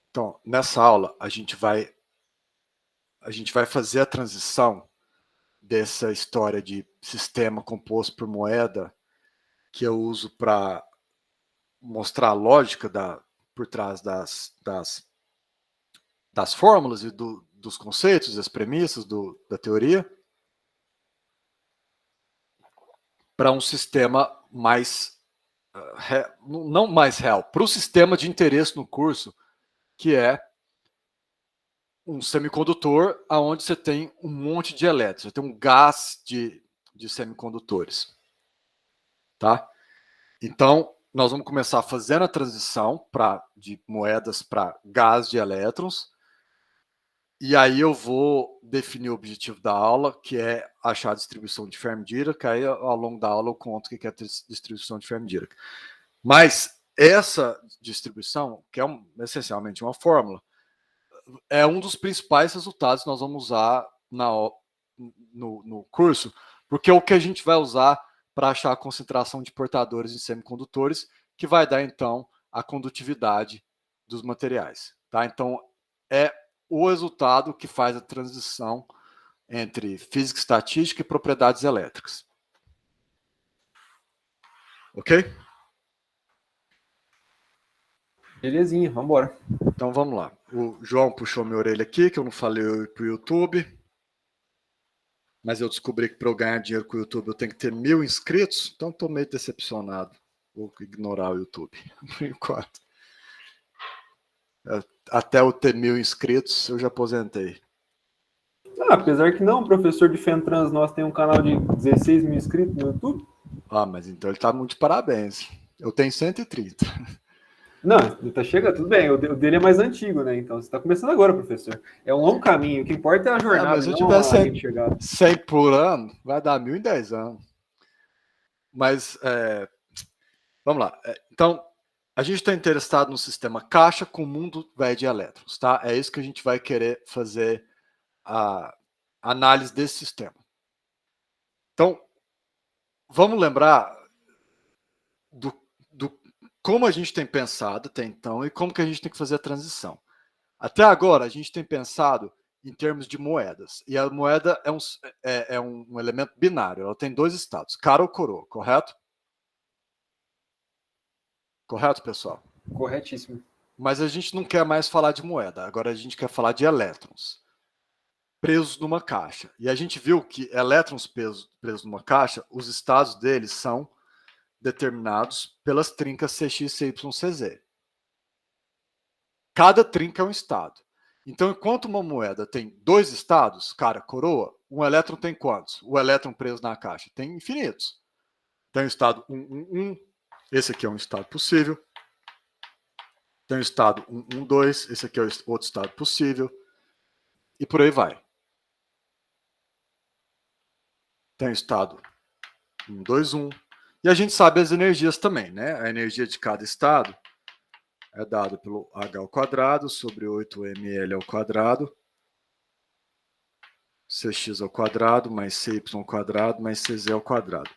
Então, nessa aula, a gente vai fazer a transição dessa história de sistema composto por moeda, que eu uso para mostrar a lógica por trás das fórmulas e dos conceitos, das premissas da teoria, para um sistema mais, não mais real, para o sistema de interesse no curso, que é um semicondutor onde você tem um monte de elétrons, você tem um gás de semicondutores. Tá? Então, nós vamos começar fazendo a transição de moedas para gás de elétrons, e aí eu vou definir o objetivo da aula, que é achar a distribuição de Fermi-Dirac, aí ao longo da aula eu conto o que é a distribuição de Fermi-Dirac. Mas essa distribuição, que é essencialmente uma fórmula, é um dos principais resultados que nós vamos usar no curso, porque é o que a gente vai usar para achar a concentração de portadores em semicondutores, que vai dar, então, a condutividade dos materiais. Tá? Então, é o resultado que faz a transição entre física estatística e propriedades elétricas. Ok? Belezinha, vamos embora. Então, vamos lá. O João puxou minha orelha aqui, que eu não falei para o YouTube. Mas eu descobri que para eu ganhar dinheiro com o YouTube eu tenho que ter 1000 inscritos, então estou meio decepcionado. Vou ignorar o YouTube, por enquanto. Até eu ter 1000 inscritos, eu já aposentei. Apesar que não, o professor de Fentrans nosso tem um canal de 16 mil inscritos no YouTube. Mas então ele está muito de parabéns. Eu tenho 130. Não, tá chegando, tudo bem. O dele é mais antigo, né? Então você está começando agora, professor. É um longo caminho. O que importa é a jornada, mas se eu não tiver a linha de chegada. 100 por ano, vai dar 1000 em 10 anos. Mas, vamos lá. Então, a gente está interessado no sistema caixa com mundo velho de elétrons, tá? É isso que a gente vai querer fazer a análise desse sistema. Então, vamos lembrar do como a gente tem pensado até então e como que a gente tem que fazer a transição. Até agora, a gente tem pensado em termos de moedas. E a moeda é um elemento binário. Ela tem dois estados, cara ou coroa, correto? Correto, pessoal? Corretíssimo. Mas a gente não quer mais falar de moeda. Agora a gente quer falar de elétrons presos numa caixa. E a gente viu que elétrons presos numa caixa, os estados deles são determinados pelas trincas CX, CY, CZ. Cada trinca é um estado. Então, enquanto uma moeda tem dois estados, cara, coroa, um elétron tem quantos? O elétron preso na caixa tem infinitos. Tem o estado 1, 1, 1. Esse aqui é um estado possível. Tem o estado 1, 1, 2. Esse aqui é outro estado possível. E por aí vai. Tem o estado 1, 2, 1. E a gente sabe as energias também, né? A energia de cada estado é dada pelo H ao quadrado sobre 8ml ao quadrado, Cx ao quadrado, mais Cy ao quadrado, mais Cz ao quadrado.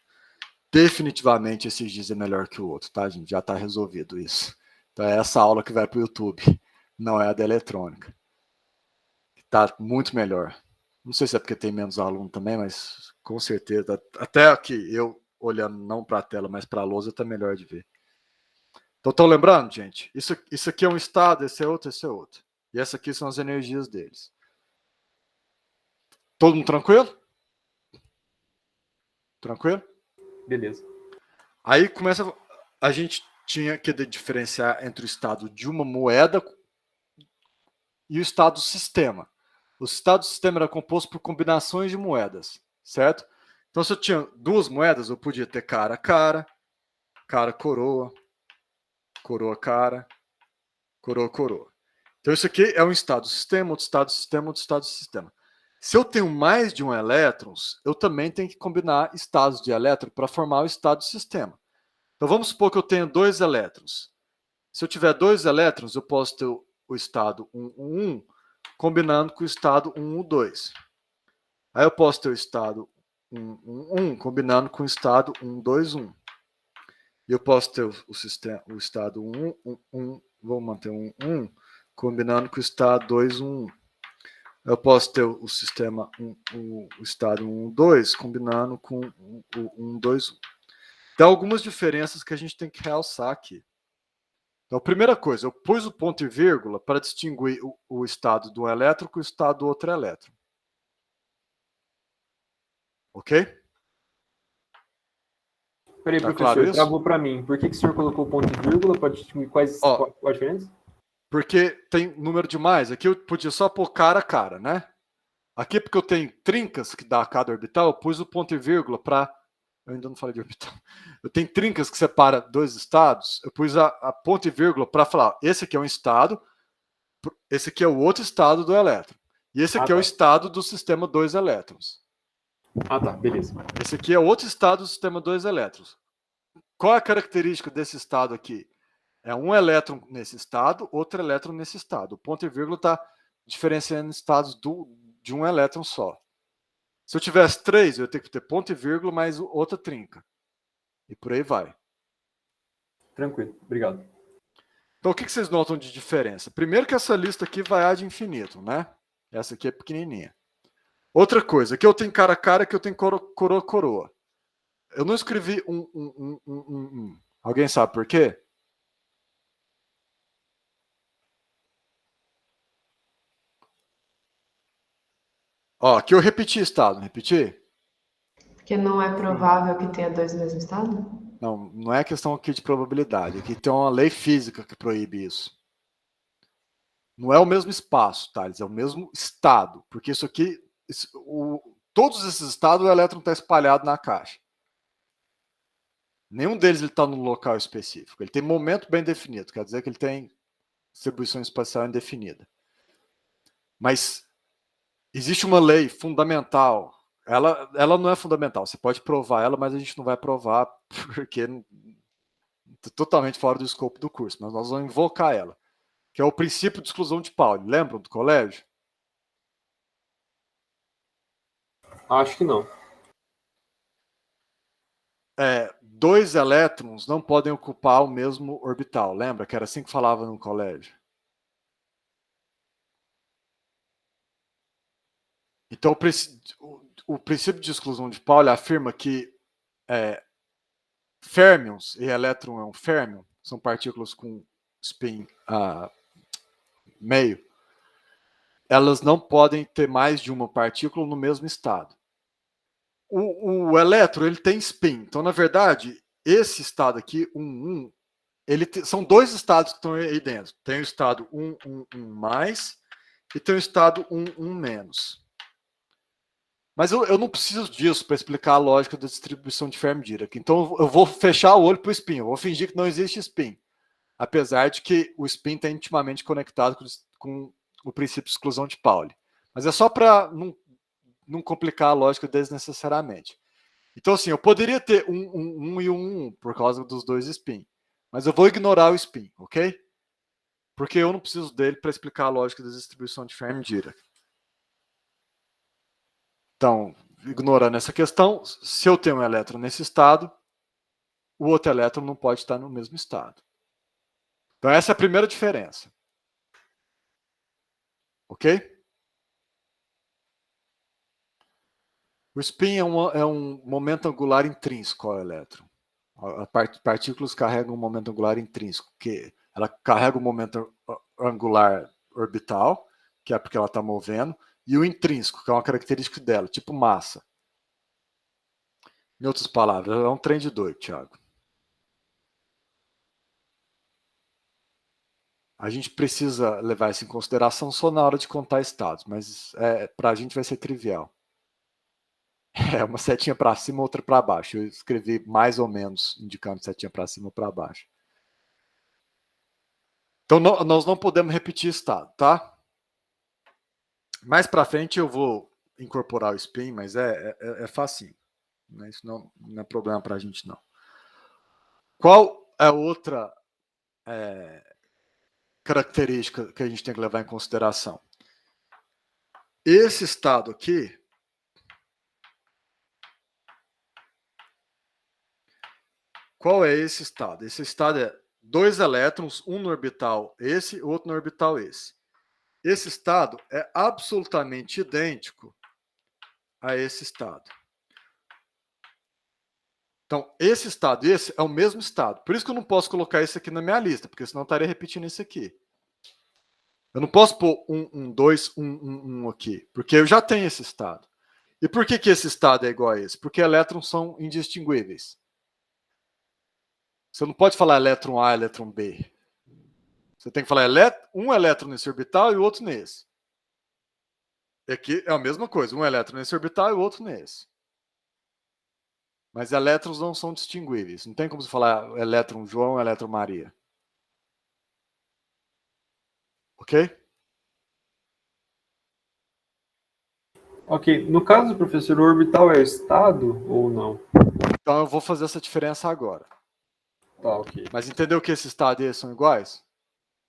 Definitivamente esse giz é melhor que o outro, tá, gente? Já está resolvido isso. Então é essa aula que vai para o YouTube, não é a da eletrônica. Está muito melhor. Não sei se é porque tem menos aluno também, mas com certeza. Até aqui, eu olhando não para a tela, mas para a lousa, está melhor de ver. Então, estão lembrando, gente? Isso aqui é um estado, esse é outro, esse é outro. E essa aqui são as energias deles. Todo mundo tranquilo? Tranquilo? Beleza. Aí começa. A gente tinha que diferenciar entre o estado de uma moeda e o estado do sistema. O estado do sistema era composto por combinações de moedas, certo? Então, se eu tinha duas moedas, eu podia ter cara, coroa, coroa, cara, coroa, coroa. Então, isso aqui é um estado do sistema, outro estado do sistema, outro estado do sistema. Se eu tenho mais de um elétrons, eu também tenho que combinar estados de elétron para formar o estado do sistema. Então, vamos supor que eu tenha dois elétrons. Se eu tiver dois elétrons, eu posso ter o estado 1, 1, 1, combinando com o estado 1, 1, 2. Aí eu posso ter o estado 1, 1, 1, combinando com o estado 1, 2, 1. E eu posso ter o estado 1, 1, 1, vou manter um 1, combinando com o estado 2, 1. Eu posso ter o sistema, o estado 1, 2, combinando com o 1, 2, 1. Tem algumas diferenças que a gente tem que realçar aqui. Então, primeira coisa, eu pus o ponto e vírgula para distinguir o estado de um elétron com o estado do outro elétron. Ok? Peraí, Tá professor, claro isso? travou para mim. Por que o senhor colocou ponto e vírgula? Pode distinguir qual a diferença? Porque tem número demais. Aqui eu podia só pôr cara a cara, né? Aqui, porque eu tenho trincas que dá a cada orbital, eu pus o ponto e vírgula para... Eu ainda não falei de orbital. Eu tenho trincas que separa dois estados, eu pus a ponto e vírgula para falar, esse aqui é um estado, esse aqui é o outro estado do elétron. E esse aqui é o estado do sistema 2 elétrons. Ah, tá, beleza. Esse aqui é outro estado do sistema 2 elétrons. Qual é a característica desse estado aqui? É um elétron nesse estado, outro elétron nesse estado. O ponto e vírgula está diferenciando estados de um elétron só. Se eu tivesse 3, eu ia ter que ter ponto e vírgula mais outra trinca. E por aí vai. Tranquilo, obrigado. Então, o que vocês notam de diferença? Primeiro que essa lista aqui vai ad infinito, né? Essa aqui é pequenininha. Outra coisa, aqui eu tenho cara a cara, aqui eu tenho coroa coroa. Eu não escrevi um. Alguém sabe por quê? Ó, aqui eu repeti estado, não repeti? Porque não é provável que tenha dois no mesmo estado? Não, não é questão aqui de probabilidade. Aqui tem uma lei física que proíbe isso. Não é o mesmo espaço, Thales, é o mesmo estado. Porque isso aqui, todos esses estados, o elétron está espalhado na caixa. Nenhum deles está no local específico. Ele tem momento bem definido, quer dizer que ele tem distribuição espacial indefinida. Mas existe uma lei fundamental. Ela não é fundamental. Você pode provar ela, mas a gente não vai provar porque está totalmente fora do escopo do curso. Mas nós vamos invocar ela, que é o princípio de exclusão de Pauli. Lembram do colégio? Acho que não. Dois elétrons não podem ocupar o mesmo orbital. Lembra que era assim que falava no colégio? Então, o princípio de exclusão de Pauli afirma que férmions e elétron é um férmion, são partículas com spin meio, elas não podem ter mais de uma partícula no mesmo estado. O elétron ele tem spin, então na verdade esse estado aqui, 1, são dois estados que estão aí dentro. Tem o estado 1, 1, 1 mais e tem o estado 1, 1 menos. Mas eu não preciso disso para explicar a lógica da distribuição de Fermi-Dirac. Então eu vou fechar o olho para o spin, eu vou fingir que não existe spin. Apesar de que o spin está intimamente conectado com o princípio de exclusão de Pauli. Mas é só para não complicar a lógica desnecessariamente. Então, assim, eu poderia ter um e um por causa dos dois spin. Mas eu vou ignorar o spin, ok? Porque eu não preciso dele para explicar a lógica da distribuição de Fermi-Dirac. Então, ignorando essa questão, se eu tenho um elétron nesse estado, o outro elétron não pode estar no mesmo estado. Então, essa é a primeira diferença. Ok? O spin é um momento angular intrínseco ao elétron. Partículas carregam um momento angular intrínseco, que ela carrega o momento angular orbital, que é porque ela está movendo, e o intrínseco, que é uma característica dela, tipo massa. Em outras palavras, é um trem de doido, Thiago. A gente precisa levar isso em consideração só na hora de contar estados, mas para a gente vai ser trivial. É uma setinha para cima, outra para baixo. Eu escrevi mais ou menos indicando setinha para cima ou para baixo. Então, nós não podemos repetir estado, tá? Mais para frente eu vou incorporar o spin, mas é facinho. Isso não é problema para a gente, não. Qual é outra característica que a gente tem que levar em consideração? Esse estado aqui, qual é esse estado? Esse estado é dois elétrons, um no orbital esse, outro no orbital esse. Esse estado é absolutamente idêntico a esse estado. Então, esse estado e esse é o mesmo estado. Por isso que eu não posso colocar esse aqui na minha lista, porque senão eu estaria repetindo esse aqui. Eu não posso pôr 1, 2, 1 aqui, porque eu já tenho esse estado. E por que esse estado é igual a esse? Porque elétrons são indistinguíveis. Você não pode falar elétron A, elétron B. Você tem que falar um elétron nesse orbital e o outro nesse. E aqui é a mesma coisa, um elétron nesse orbital e o outro nesse. Mas elétrons não são distinguíveis. Não tem como você falar elétron João, elétron Maria. Ok? Ok. No caso, professor, o orbital é o estado ou não? Então eu vou fazer essa diferença agora. Tá, ok. Mas entendeu que esse estado e esse são iguais?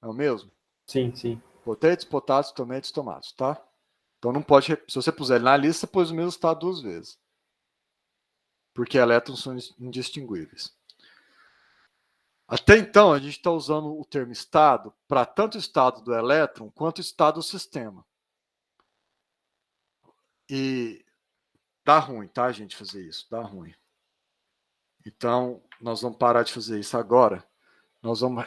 É o mesmo? Sim, sim. Potatoes, potatos, tomates, tomates, tá? Então não pode, se você puser ele na lista, você pôs o mesmo estado duas vezes. Porque elétrons são indistinguíveis. Até então, a gente está usando o termo estado para tanto o estado do elétron quanto o estado do sistema. E dá ruim, tá, gente, fazer isso? Dá ruim. Então, nós vamos parar de fazer isso agora. Nós vamos,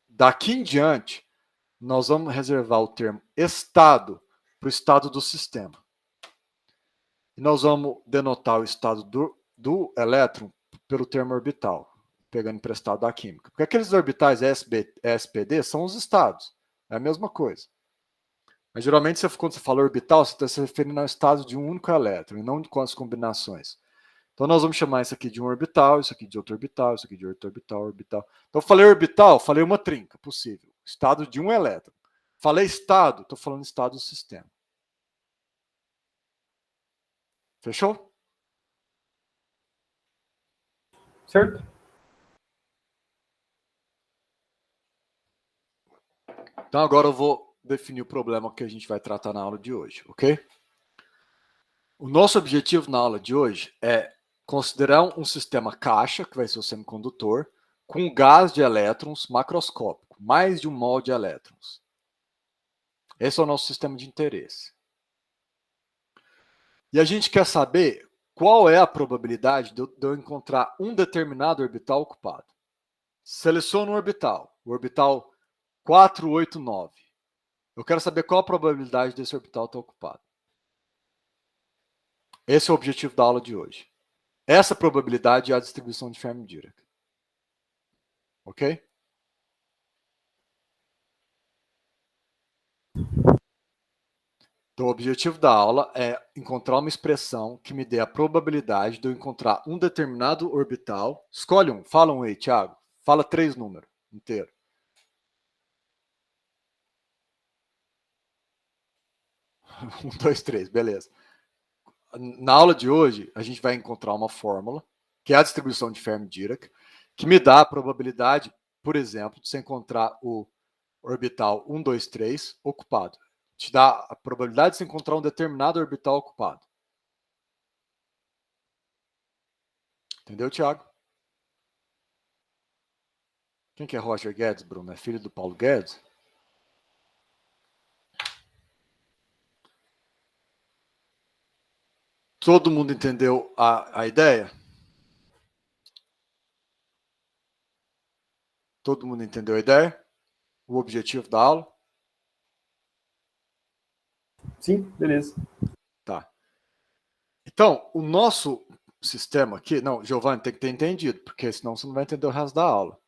daqui em diante, nós vamos reservar o termo estado para o estado do sistema. E nós vamos denotar o estado do elétron pelo termo orbital, pegando emprestado da química. Porque aqueles orbitais SPD são os estados. É a mesma coisa. Mas geralmente, quando você fala orbital, você está se referindo ao estado de um único elétron, e não com as combinações. Então nós vamos chamar isso aqui de um orbital, isso aqui de outro orbital, isso aqui de outro orbital, orbital. Então eu falei orbital, falei uma trinca possível. Estado de um elétron. Falei estado, estou falando estado do sistema. Fechou? Certo? Então agora eu vou definir o problema que a gente vai tratar na aula de hoje, ok? O nosso objetivo na aula de hoje é considerar um sistema caixa, que vai ser o semicondutor, com gás de elétrons macroscópico, mais de um mol de elétrons. Esse é o nosso sistema de interesse. E a gente quer saber qual é a probabilidade de eu encontrar um determinado orbital ocupado. Seleciono um orbital, o orbital 489. Eu quero saber qual a probabilidade desse orbital estar ocupado. Esse é o objetivo da aula de hoje. Essa probabilidade é a distribuição de Fermi-Dirac. Ok? Então, o objetivo da aula é encontrar uma expressão que me dê a probabilidade de eu encontrar um determinado orbital. Escolhe um. Fala um aí, Thiago. Fala 3 números inteiro. 1, 2, 3, beleza. Na aula de hoje, a gente vai encontrar uma fórmula, que é a distribuição de Fermi-Dirac, que me dá a probabilidade, por exemplo, de você encontrar o orbital 1, 2, 3 ocupado. Te dá a probabilidade de você encontrar um determinado orbital ocupado. Entendeu, Thiago? Quem que é Roger Guedes, Bruno? É filho do Paulo Guedes? Todo mundo entendeu a ideia? Todo mundo entendeu a ideia? O objetivo da aula? Sim, beleza. Tá. Então, o nosso sistema aqui... Não, Giovanni, tem que ter entendido, porque senão você não vai entender o resto da aula.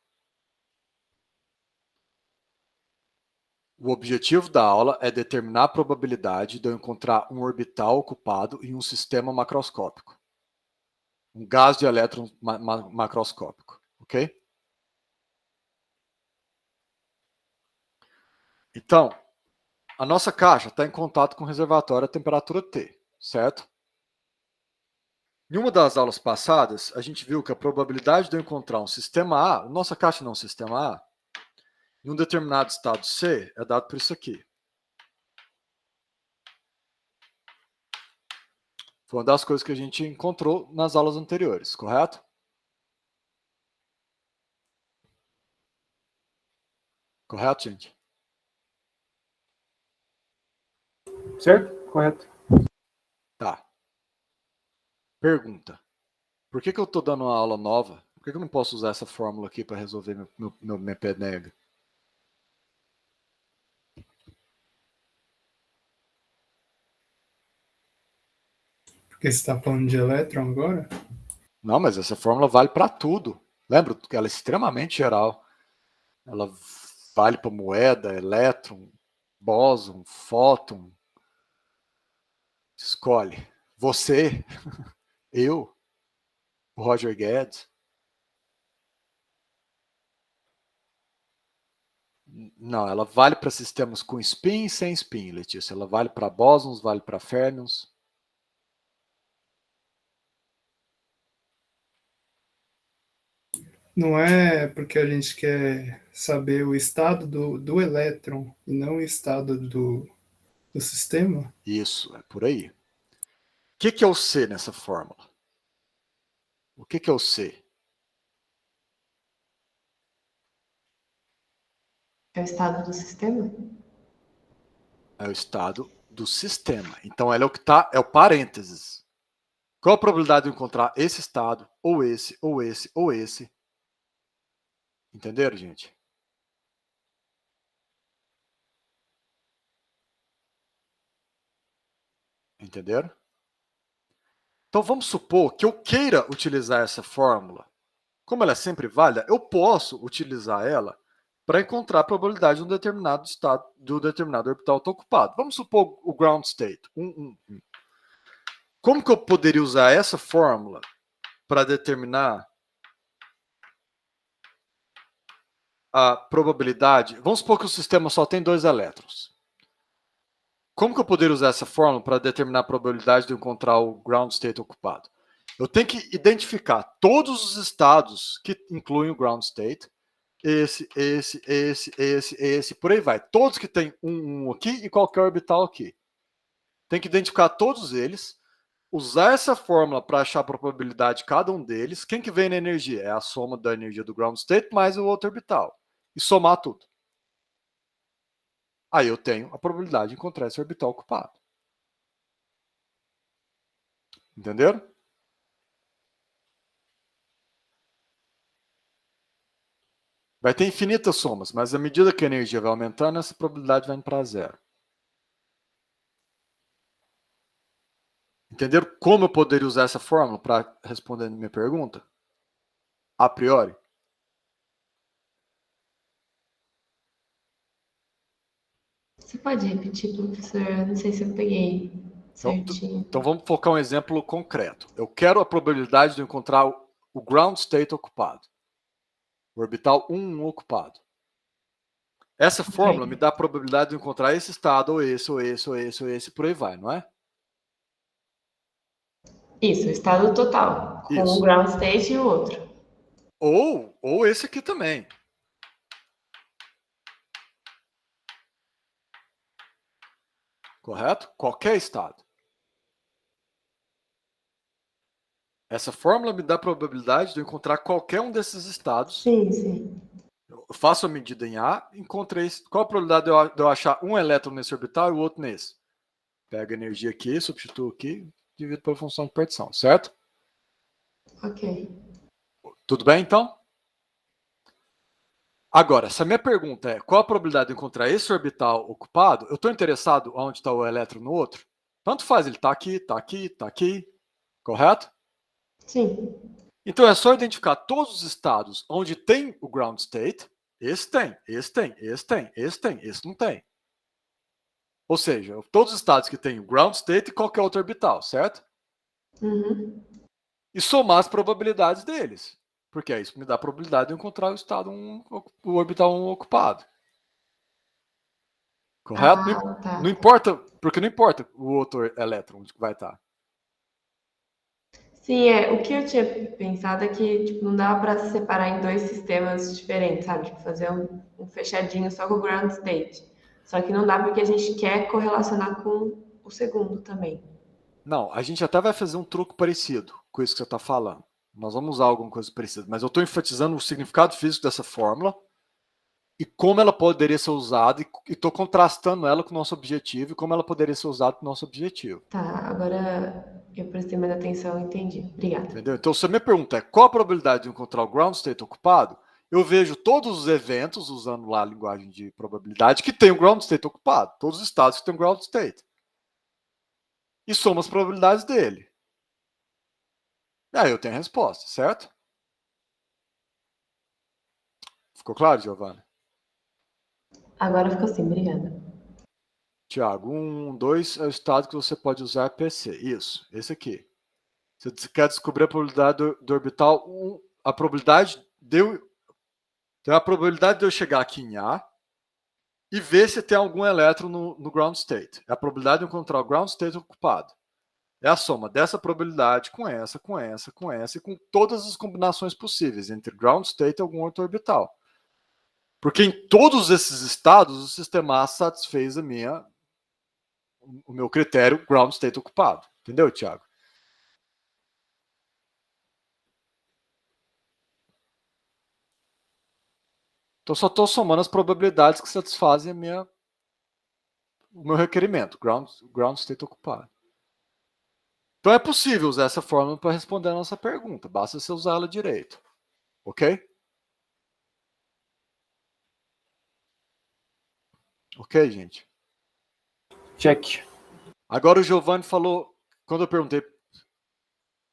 O objetivo da aula é determinar a probabilidade de eu encontrar um orbital ocupado em um sistema macroscópico. Um gás de elétrons macroscópico, ok? Então, a nossa caixa está em contato com o reservatório a temperatura T, certo? Em uma das aulas passadas, a gente viu que a probabilidade de eu encontrar um sistema A, nossa caixa não é um sistema A, em um determinado estado C, é dado por isso aqui. Foi uma das coisas que a gente encontrou nas aulas anteriores, correto? Correto, gente? Certo? Correto. Tá. Pergunta. Por que eu estou dando uma aula nova? Por que eu não posso usar essa fórmula aqui para resolver minha penega? Porque você está falando de elétron agora? Não, mas essa fórmula vale para tudo. Lembra que ela é extremamente geral. Ela vale para moeda, elétron, bóson, fóton. Escolhe. Você, eu, o Roger Guedes. Não, ela vale para sistemas com spin e sem spin, Letícia. Ela vale para bósons, vale para férmions. Não é porque a gente quer saber o estado do elétron e não o estado do sistema? Isso, é por aí. O que é o C nessa fórmula? O que é o C? É o estado do sistema? É o estado do sistema. Então, ela é o que está, é o parênteses. Qual a probabilidade de encontrar esse estado, ou esse, ou esse, ou esse? Entenderam, gente? Entenderam? Então, vamos supor que eu queira utilizar essa fórmula. Como ela é sempre válida, eu posso utilizar ela para encontrar a probabilidade de um determinado estado, do determinado orbital estar ocupado. Vamos supor o ground state. Como que eu poderia usar essa fórmula para determinar a probabilidade? Vamos supor que o sistema só tem 2 elétrons. Como que eu poderia usar essa fórmula para determinar a probabilidade de eu encontrar o ground state ocupado? Eu tenho que identificar todos os estados que incluem o ground state. Esse, por aí vai. Todos que tem um aqui e qualquer orbital aqui. Tem que identificar todos eles, usar essa fórmula para achar a probabilidade de cada um deles. Quem que vem na energia? É a soma da energia do ground state mais o outro orbital. E somar tudo. Aí eu tenho a probabilidade de encontrar esse orbital ocupado. Entenderam? Vai ter infinitas somas, mas à medida que a energia vai aumentando, essa probabilidade vai indo para zero. Entenderam como eu poderia usar essa fórmula para responder a minha pergunta? A priori? Você pode repetir, professor? Eu não sei se eu peguei certinho. Então vamos focar um exemplo concreto. Eu quero a probabilidade de eu encontrar o ground state ocupado. O orbital 1 ocupado. Essa fórmula me dá a probabilidade de eu encontrar esse estado, ou esse, ou esse, ou esse, ou esse, por aí vai, não é? Isso, o estado total, com Isso. o ground state e o outro. Ou esse aqui também. Correto? Qualquer estado. Essa fórmula me dá a probabilidade de eu encontrar qualquer um desses estados. Sim, sim. Eu faço a medida em A, encontrei. Qual a probabilidade de eu achar um elétron nesse orbital e o outro nesse? Pego a energia aqui, substituo aqui, divido pela função de partição, certo? Ok. Tudo bem, então? Agora, se a minha pergunta é qual a probabilidade de encontrar esse orbital ocupado, eu estou interessado onde está o elétron no outro? Tanto faz, ele está aqui, está aqui, está aqui, correto? Sim. Então é só identificar todos os estados onde tem o ground state. Esse tem, esse tem, esse tem, esse tem, esse não tem. Ou seja, todos os estados que tem o ground state e qualquer outro orbital, certo? Uhum. E somar as probabilidades deles. Porque isso me dá a probabilidade de encontrar o estado o orbital 1 ocupado. Correto? Tá. Não importa, porque não importa o outro elétron onde vai estar. Sim, o que eu tinha pensado é que tipo, não dava para separar em dois sistemas diferentes, sabe? Tipo, fazer um fechadinho só com o ground state. Só que não dá porque a gente quer correlacionar com o segundo também. Não, a gente até vai fazer um truque parecido com isso que você está falando. Nós vamos usar alguma coisa parecida, mas eu estou enfatizando o significado físico dessa fórmula e como ela poderia ser usada, e estou contrastando ela com o nosso objetivo e como ela poderia ser usada com o nosso objetivo. Tá, agora eu prestei mais atenção e entendi. Obrigada. Entendeu? Então, se a minha pergunta é qual a probabilidade de encontrar o ground state ocupado, eu vejo todos os eventos, usando lá a linguagem de probabilidade, que tem o ground state ocupado. Todos os estados que tem o ground state. E somo as probabilidades dele. E aí eu tenho a resposta, certo? Ficou claro, Giovanni? Agora ficou assim, obrigada. Tiago, 2 é o estado que você pode usar PC. Isso, esse aqui. Você quer descobrir a probabilidade do orbital 1, a probabilidade de eu chegar aqui em A e ver se tem algum elétron no ground state. É a probabilidade de encontrar o ground state ocupado. É a soma dessa probabilidade com essa, com essa, com essa e com todas as combinações possíveis entre ground state e algum outro orbital. Porque em todos esses estados o sistema A satisfez o meu critério ground state ocupado. Entendeu, Thiago? Então só estou somando as probabilidades que satisfazem o meu requerimento, ground state ocupado. Então é possível usar essa fórmula para responder a nossa pergunta, basta você usar ela direito. Ok? Ok, gente? Check. Agora o Giovanni falou, quando eu perguntei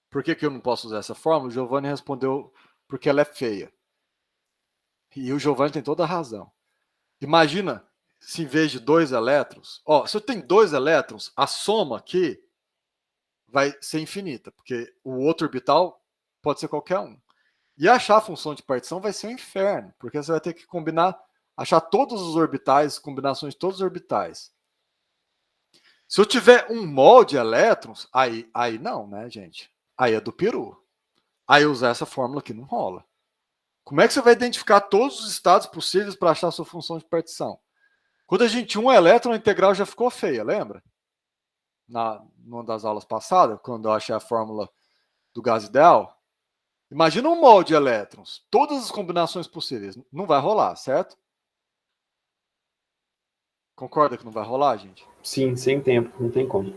por que eu não posso usar essa fórmula, o Giovanni respondeu porque ela é feia. E o Giovanni tem toda a razão. Imagina se em vez de 2 elétrons, se eu tenho 2 elétrons, a soma aqui vai ser infinita, porque o outro orbital pode ser qualquer um. E achar a função de partição vai ser um inferno, porque você vai ter que achar todos os orbitais, combinações de todos os orbitais. Se eu tiver um mol de elétrons, aí não, né, gente? Aí é do peru. Aí usar essa fórmula aqui não rola. Como é que você vai identificar todos os estados possíveis para achar a sua função de partição? Quando a gente tinha um elétron, a integral já ficou feia, lembra? Numa das aulas passadas, quando eu achei a fórmula do gás ideal. Imagina um mol de elétrons, todas as combinações possíveis. Não vai rolar, certo? Concorda que não vai rolar, gente? Sim, sem tempo, não tem como.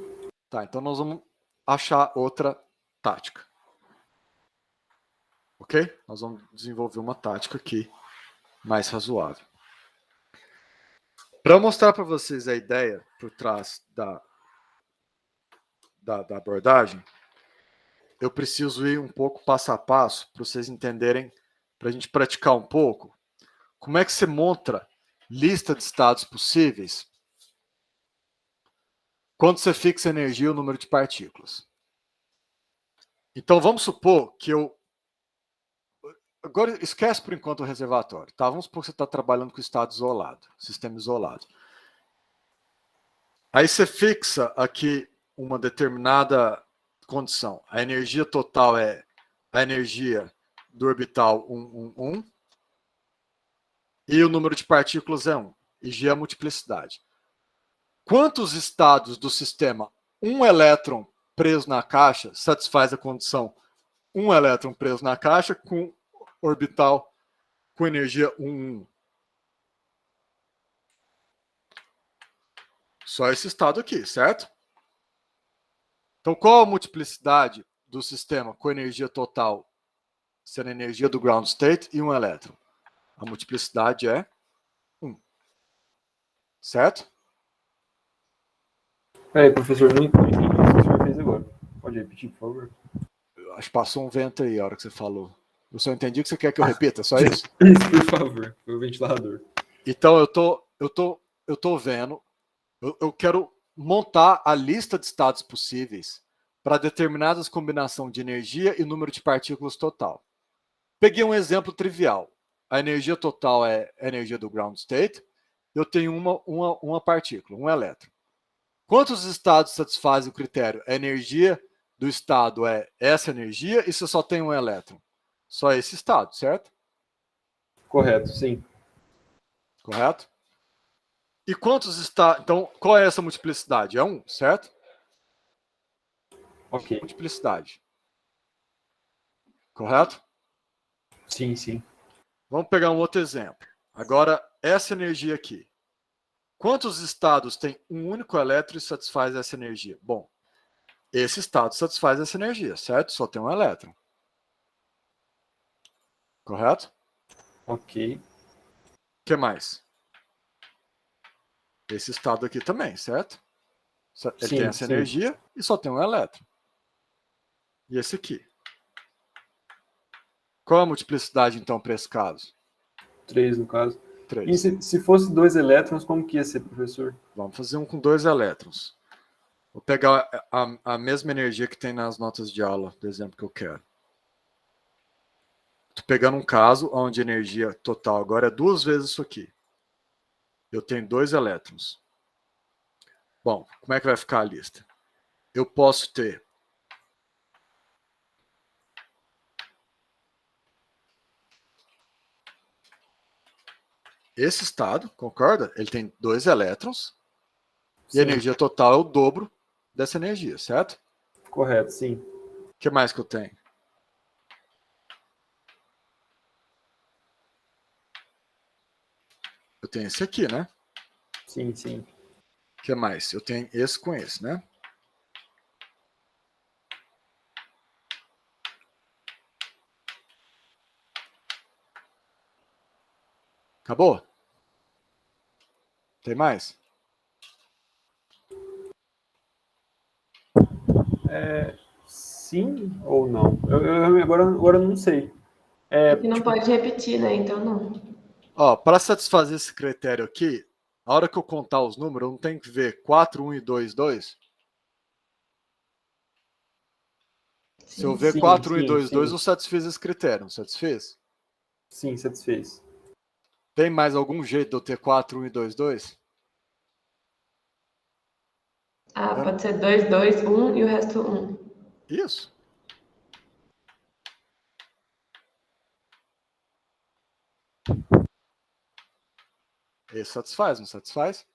Tá, então nós vamos achar outra tática. Ok? Nós vamos desenvolver uma tática aqui mais razoável. Para mostrar para vocês a ideia por trás da abordagem, eu preciso ir um pouco passo a passo para vocês entenderem, para a gente praticar um pouco, como é que você monta lista de estados possíveis quando você fixa a energia e o número de partículas. Então, vamos supor que agora, esquece por enquanto o reservatório. Tá? Vamos supor que você está trabalhando com estado isolado, sistema isolado. Aí você fixa aqui uma determinada condição. A energia total é a energia do orbital 1, e o número de partículas é 1. E G é a multiplicidade. Quantos estados do sistema um elétron preso na caixa satisfaz a condição um elétron preso na caixa com orbital com energia 1? Só esse estado aqui, certo? Então, qual a multiplicidade do sistema com energia total, sendo a energia do ground state e um elétron? A multiplicidade é 1. Certo? Peraí, professor, não entendi o que o senhor fez agora. Pode repetir, por favor? Eu acho que passou um vento aí a hora que você falou. Eu só entendi que você quer que eu repita, só isso? Isso, por favor. Foi o ventilador. Então, eu tô vendo, eu quero montar a lista de estados possíveis para determinadas combinações de energia e número de partículas total. Peguei um exemplo trivial. A energia total é a energia do ground state. Eu tenho uma partícula, um elétron. Quantos estados satisfazem o critério? A energia do estado é essa energia e você só tem um elétron. Só esse estado, certo? Correto, sim. Correto? E quantos estados... Então, qual é essa multiplicidade? É 1, certo? Ok. Multiplicidade. Correto? Sim, sim. Vamos pegar um outro exemplo. Agora, essa energia aqui. Quantos estados tem um único elétron e satisfaz essa energia? Bom, esse estado satisfaz essa energia, certo? Só tem um elétron. Correto? Ok. O que mais? Esse estado aqui também, certo? Ele tem essa energia e só tem um elétron. E esse aqui? Qual é a multiplicidade, então, para esse caso? 3, no caso. 3. E se fosse 2 elétrons, como que ia ser, professor? Vamos fazer um com 2 elétrons. Vou pegar a mesma energia que tem nas notas de aula, do exemplo que eu quero. Estou pegando um caso onde a energia total agora é 2 vezes isso aqui. Eu tenho 2 elétrons. Bom, como é que vai ficar a lista? Eu posso ter esse estado, concorda? Ele tem 2 elétrons. E a energia total é o dobro dessa energia, certo? Correto, sim. O que mais que eu tenho? Eu tenho esse aqui, né? Sim, sim. O que mais? Eu tenho esse com esse, né? Acabou? Tem mais? Sim ou não? Eu agora não sei. Porque não pode repetir, né? Então não. Ó, para satisfazer esse critério aqui, a hora que eu contar os números, eu não tenho que ver 4, 1 e 2, 2? Se eu ver 4, 1 e 2, 2, eu satisfiz esse critério, não satisfiz? Sim, satisfez. Tem mais algum jeito de eu ter 4, 1 e 2, 2? Ah, pode ser 2, 2, 1 e o resto 1. Isso. Esse satisfaz, não satisfaz?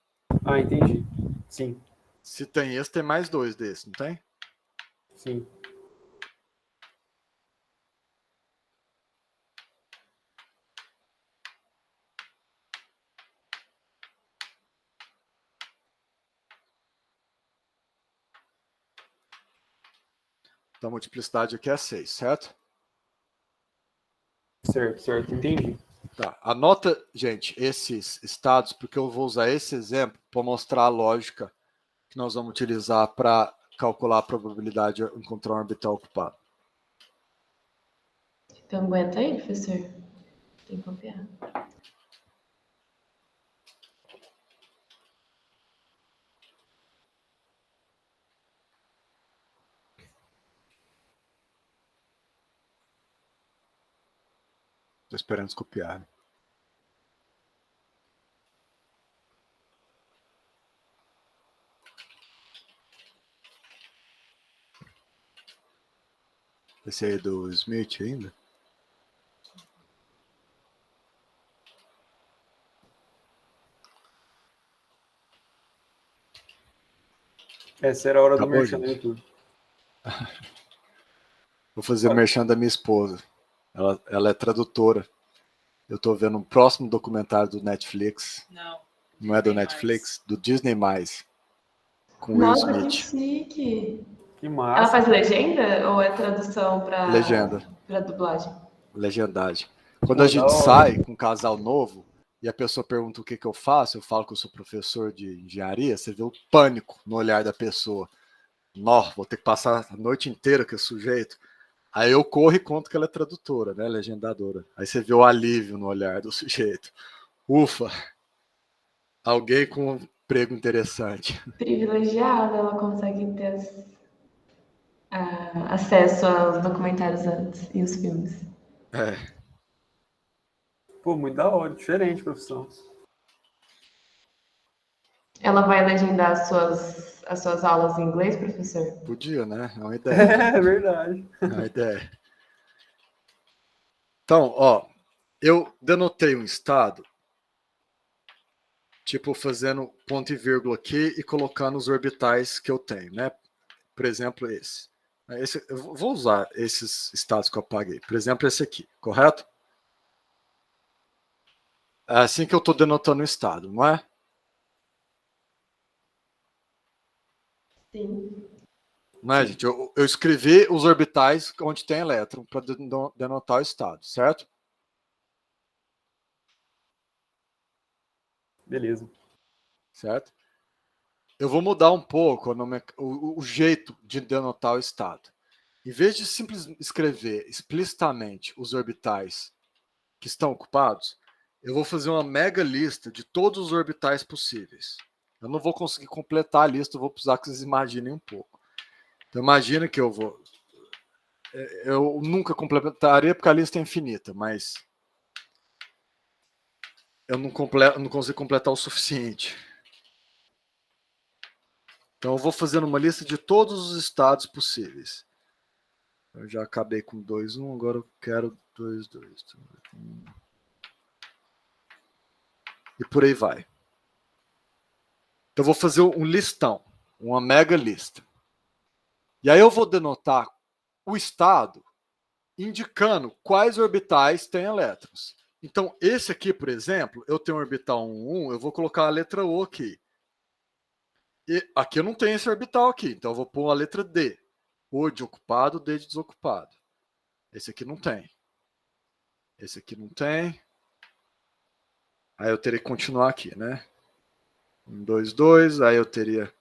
Ah, entendi. Sim, Se tem esse, tem mais 2 desse, não tem? sim. Então a multiplicidade aqui é 6, certo? Certo, entendi. Tá. Anota, gente, esses estados, porque eu vou usar esse exemplo para mostrar a lógica que nós vamos utilizar para calcular a probabilidade de encontrar um orbital ocupado. Então aguenta aí, professor. Tem que copiar. Estou esperando copiar. Esse aí é do Smith ainda? Essa era a hora do Acabou, merchan do gente? YouTube. Vou fazer merchan da minha esposa. Ela é tradutora. Eu estou vendo um próximo documentário do Netflix. Não é do Netflix? Do Disney+. Com Will Nossa, que Smith. chique. Que Ela massa. faz legenda ou é tradução para Legenda. dublagem? Legendagem. Quando Pô, a da gente hora. sai com um casal novo e a pessoa pergunta o que eu faço, eu falo que eu sou professor de engenharia, você vê o pânico no olhar da pessoa. Nó, vou ter que passar a noite inteira com esse sujeito. Aí eu corro e conto que ela é tradutora, né, legendadora. Aí você vê o alívio no olhar do sujeito. Ufa, alguém com um emprego interessante. Privilegiada, ela consegue ter acesso aos documentários antes e os filmes. É, Pô, muito da hora. Diferente, profissão. Ela vai legendar as suas aulas em inglês, professor? podia, né? É uma ideia. É verdade. É uma ideia. Então, ó, eu denotei um estado, tipo fazendo ponto e vírgula aqui e colocando os orbitais que eu tenho, né? Por exemplo, esse. Eu vou usar esses estados que eu apaguei. Por exemplo, esse aqui, correto? É assim que eu estou denotando o estado, não é? Sim. Não é, Sim. gente? Eu escrevi os orbitais onde tem elétron para denotar o estado, certo? Beleza. Certo? Eu vou mudar um pouco o jeito de denotar o estado. Em vez de simplesmente escrever explicitamente os orbitais que estão ocupados, eu vou fazer uma mega lista de todos os orbitais possíveis. Eu não vou conseguir completar a lista, eu vou precisar que vocês imaginem um pouco. Então imagina que eu nunca completaria porque a lista é infinita, mas eu não consigo completar o suficiente. Então eu vou fazendo uma lista de todos os estados possíveis. Eu já acabei com 2, 1, agora eu quero 2, 2. E por aí vai. Então eu vou fazer um listão, uma mega lista. E aí eu vou denotar o estado indicando quais orbitais têm elétrons. Então, esse aqui, por exemplo, eu tenho um orbital 1, 1, eu vou colocar a letra O aqui. E aqui eu não tenho esse orbital aqui, então eu vou pôr a letra D. O de ocupado, D de desocupado. Esse aqui não tem. Esse aqui não tem. Aí eu teria que continuar aqui, né? 1, 2, 2, aí eu teria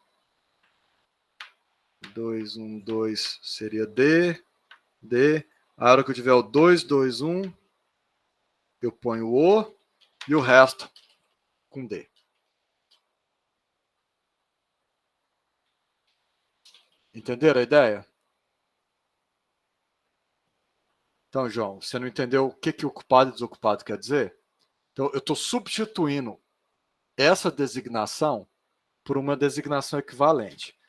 2, 1, 2 seria D, D. A hora que eu tiver o 2, 2, 1, eu ponho o O e o resto com D. Entenderam a ideia? Então, João, você não entendeu o que ocupado e desocupado quer dizer? Então, eu estou substituindo essa designação por uma designação equivalente.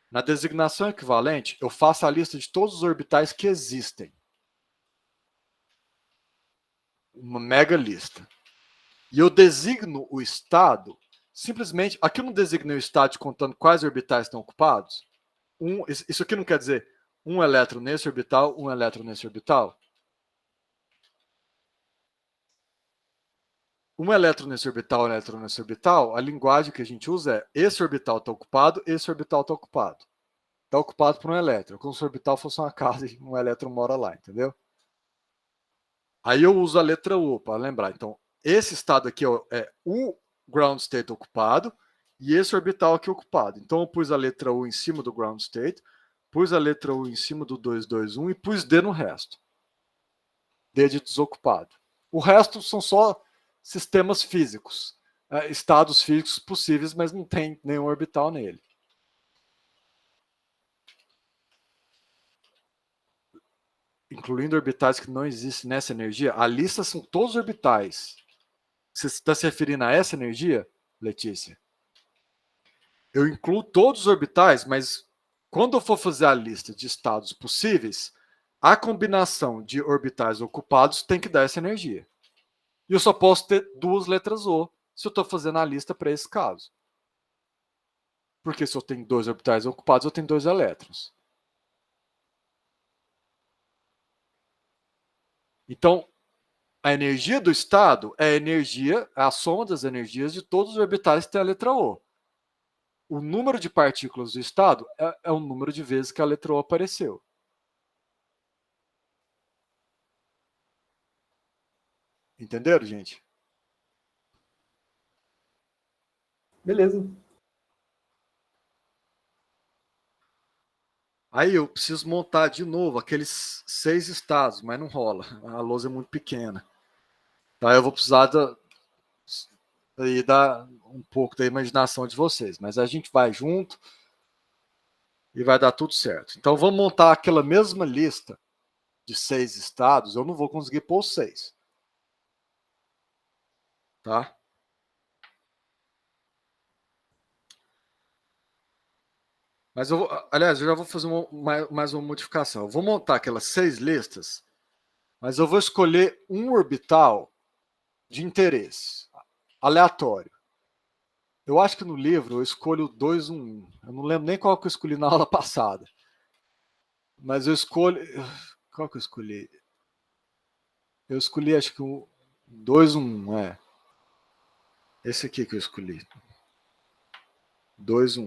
Na designação equivalente, eu faço a lista de todos os orbitais que existem. Uma mega lista. E eu designo o estado, simplesmente, aqui eu não designei o estado contando quais orbitais estão ocupados. Isso aqui não quer dizer um elétron nesse orbital, um elétron nesse orbital. Um elétron nesse orbital, um elétron nesse orbital, a linguagem que a gente usa é esse orbital está ocupado, esse orbital está ocupado. Está ocupado por um elétron, como se o orbital fosse uma casa e um elétron mora lá, entendeu? Aí eu uso a letra U para lembrar. Então, esse estado aqui é o ground state ocupado e esse orbital aqui ocupado. Então, eu pus a letra U em cima do ground state, pus a letra U em cima do 2, 2, 1 e pus D no resto. D de desocupado. O resto são só sistemas físicos, estados físicos possíveis, mas não tem nenhum orbital nele. Incluindo orbitais que não existem nessa energia, a lista são todos os orbitais. Você está se referindo a essa energia, Letícia? Eu incluo todos os orbitais, mas quando eu for fazer a lista de estados possíveis, a combinação de orbitais ocupados tem que dar essa energia. E eu só posso ter duas letras O se eu estou fazendo a lista para esse caso. Porque se eu tenho dois orbitais ocupados, eu tenho dois elétrons. Então, a energia do estado é a soma das energias de todos os orbitais que tem a letra O. O número de partículas do estado é o número de vezes que a letra O apareceu. Entenderam, gente? Beleza. Aí eu preciso montar de novo aqueles 6 estados, mas não rola. A lousa é muito pequena. Então eu vou precisar dar um pouco da imaginação de vocês. Mas a gente vai junto e vai dar tudo certo. Então vamos montar aquela mesma lista de 6 estados. Eu não vou conseguir pôr os 6. Tá? Mas aliás, eu já vou fazer mais uma modificação. Eu vou montar aquelas 6 listas, mas eu vou escolher um orbital de interesse, aleatório. Eu acho que no livro eu escolho 2, 1, 1. Eu não lembro nem qual que eu escolhi na aula passada. Mas eu escolho. Qual que eu escolhi? Eu escolhi, acho que o 2, 1, 1, é. Esse aqui que eu escolhi. 2, 1.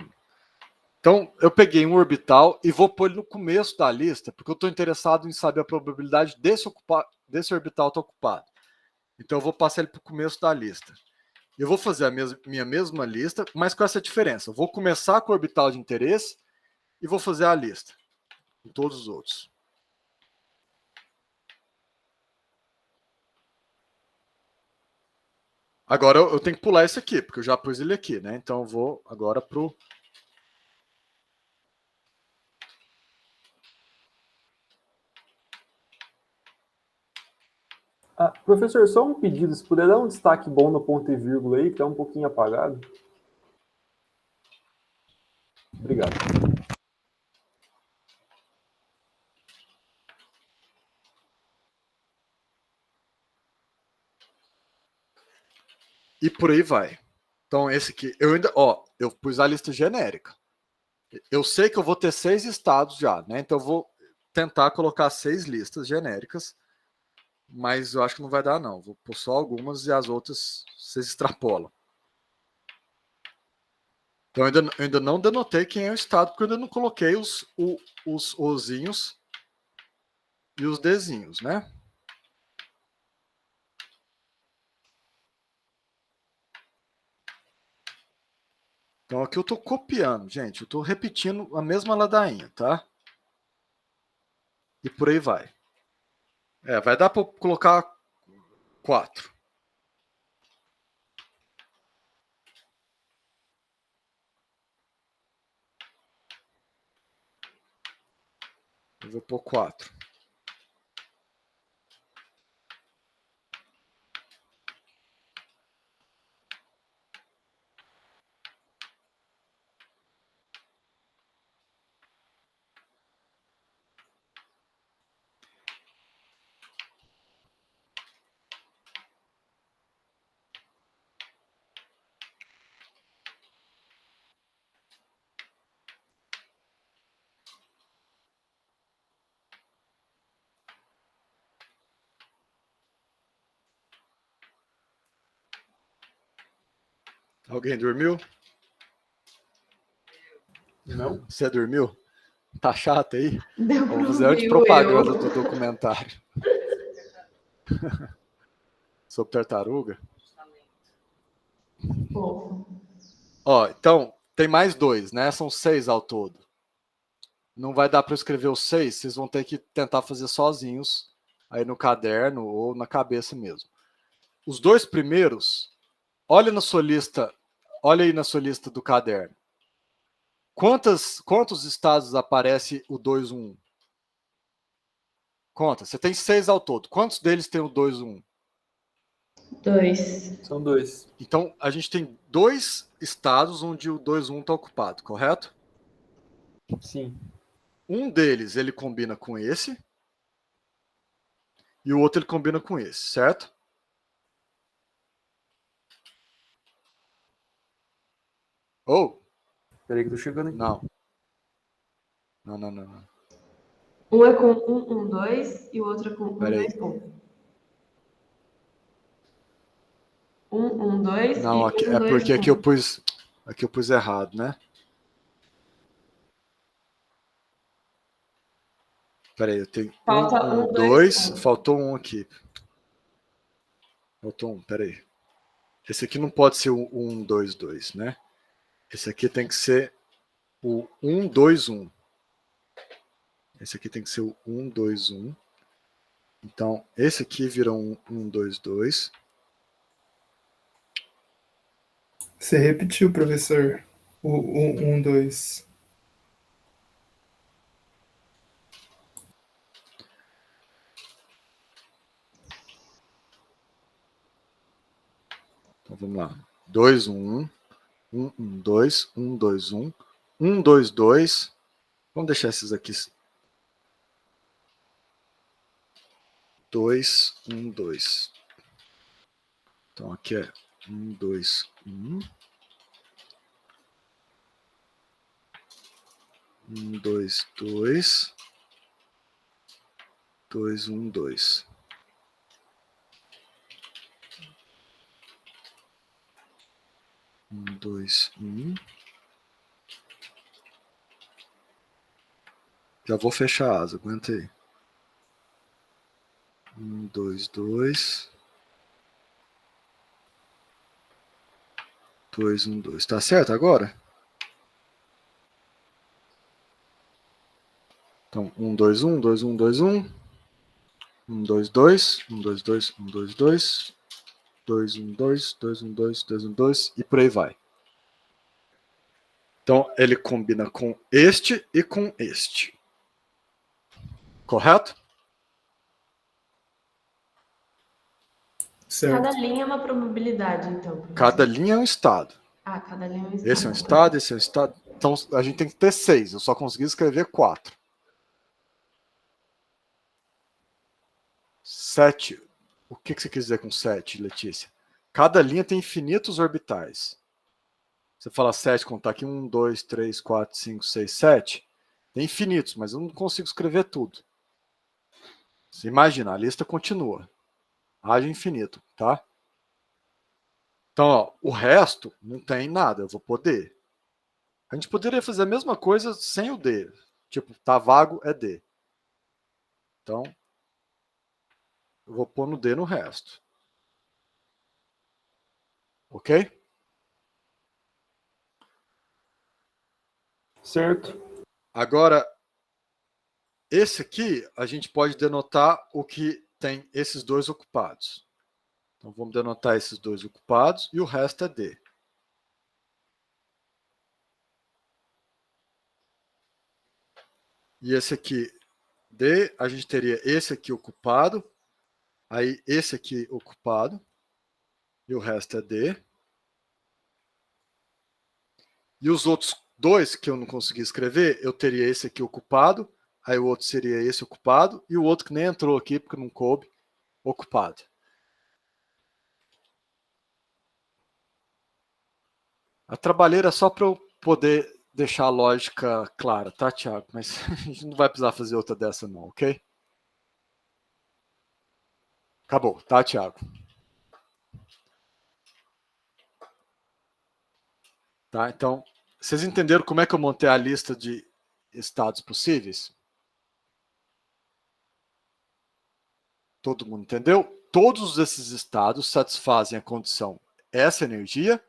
Então, eu peguei um orbital e vou pôr ele no começo da lista, porque eu estou interessado em saber a probabilidade desse orbital estar ocupado. Então, eu vou passar ele para o começo da lista. Eu vou fazer a minha mesma lista, mas com essa diferença. Eu vou começar com o orbital de interesse e vou fazer a lista com todos os outros. Agora eu tenho que pular esse aqui, porque eu já pus ele aqui, né? Então eu vou agora para o... Professor, só um pedido, se puder dar um destaque bom no ponto e vírgula aí, que tá um pouquinho apagado. Obrigado. E por aí vai. Então esse aqui, eu pus a lista genérica. Eu sei que eu vou ter 6 estados já, né? Então eu vou tentar colocar 6 listas genéricas, mas eu acho que não vai dar não. Vou pôr só algumas e as outras vocês extrapolam. Então eu ainda não denotei quem é o estado, porque eu ainda não coloquei os Ozinhos e os Dzinhos, né? Então aqui eu estou copiando, gente. Eu estou repetindo a mesma ladainha, tá? E por aí vai. Vai dar para colocar 4. Eu vou pôr 4. Alguém dormiu? Não? Você dormiu? Tá chato aí? Deu pra Vamos fazer ouvir antipropaganda eu. do documentário. Sobre tartaruga. Fofo. Então, tem mais 2, né? São 6 ao todo. Não vai dar para escrever os 6, vocês vão ter que tentar fazer sozinhos, aí no caderno ou na cabeça mesmo. Os 2 primeiros, olha aí na sua lista do caderno. Quantos estados aparece o 2, 1? Conta, você tem 6 ao todo. Quantos deles tem o 2, 1? 2. São 2. Então, a gente tem 2 estados onde o 2, 1 está ocupado, correto? Sim. Um deles ele combina com esse e o outro ele combina com esse, certo? Ou? Peraí que eu tô chegando aqui. Não. Não. Um é com 1, 1, 2 e o outro é com 1, Peraí. 2, 1. 1, 1, 2 Não, e aqui, 1, 2, porque 1. aqui eu pus errado, né? Peraí, eu tenho Falta 1, 1, 2, 2, 1. faltou um aqui. Faltou um, peraí. Esse aqui não pode ser o 1, 2, 2, né? Esse aqui tem que ser o 1, 2, 1. Esse aqui tem que ser o 1, 2, 1. Então, esse aqui vira um 1, 2, 2. Você repetiu, professor, o 1, 2. Então, vamos lá. 2, 1, 1, 1, 2, 1, 2, 1, 1, 2, 2. Vamos deixar esses aqui. 2, 1, 2. Então, aqui é 1, 2, 1. 1, 2, 2. 2, 1, 2. 1, 2, 1. Já vou fechar a asa, aguenta aí. 1, 2, 2. 2, 1, 2. Tá certo agora? Então, 1, 2, 1, 2, 1, 2, 1. 1, 2, 2. 1, 2, 2, 1, 2, 2. 2, 1, 2, 2, 1, 2, 2, 1, 2. E por aí vai. Então, ele combina com este e com este. Correto? Certo. Cada linha é uma probabilidade, então. professor. Cada linha é um estado. Ah, cada linha é um Esse é um estado. estado, esse é um estado. Então, a gente tem que ter 6. Eu só consegui escrever 4. 7. O que você quer dizer com 7, Letícia? Cada linha tem infinitos orbitais. Você fala 7, contar aqui 1, 2, 3, 4, 5, 6, 7. Tem infinitos, mas eu não consigo escrever tudo. Você imagina, a lista continua. Haja infinito, tá? Então, ó, o resto não tem nada, eu vou poder. A gente poderia fazer a mesma coisa sem o D. Tipo, tá vago, é D. Então, eu vou pôr no D no resto. Ok? Certo. Agora, esse aqui, a gente pode denotar o que tem esses dois ocupados. Então, vamos denotar esses dois ocupados e o resto é D. E esse aqui, D, a gente teria esse aqui ocupado, aí esse aqui ocupado, e o resto é D. E os outros dois que eu não consegui escrever, eu teria esse aqui ocupado, aí o outro seria esse ocupado, e o outro que nem entrou aqui, porque não coube, ocupado. A trabalheira é só para eu poder deixar a lógica clara, tá, Thiago? Mas a gente não vai precisar fazer outra dessa não, ok? Acabou, tá, Thiago? Tá, então, vocês entenderam como é que eu montei a lista de estados possíveis? Todo mundo entendeu? Todos esses estados satisfazem a condição essa energia,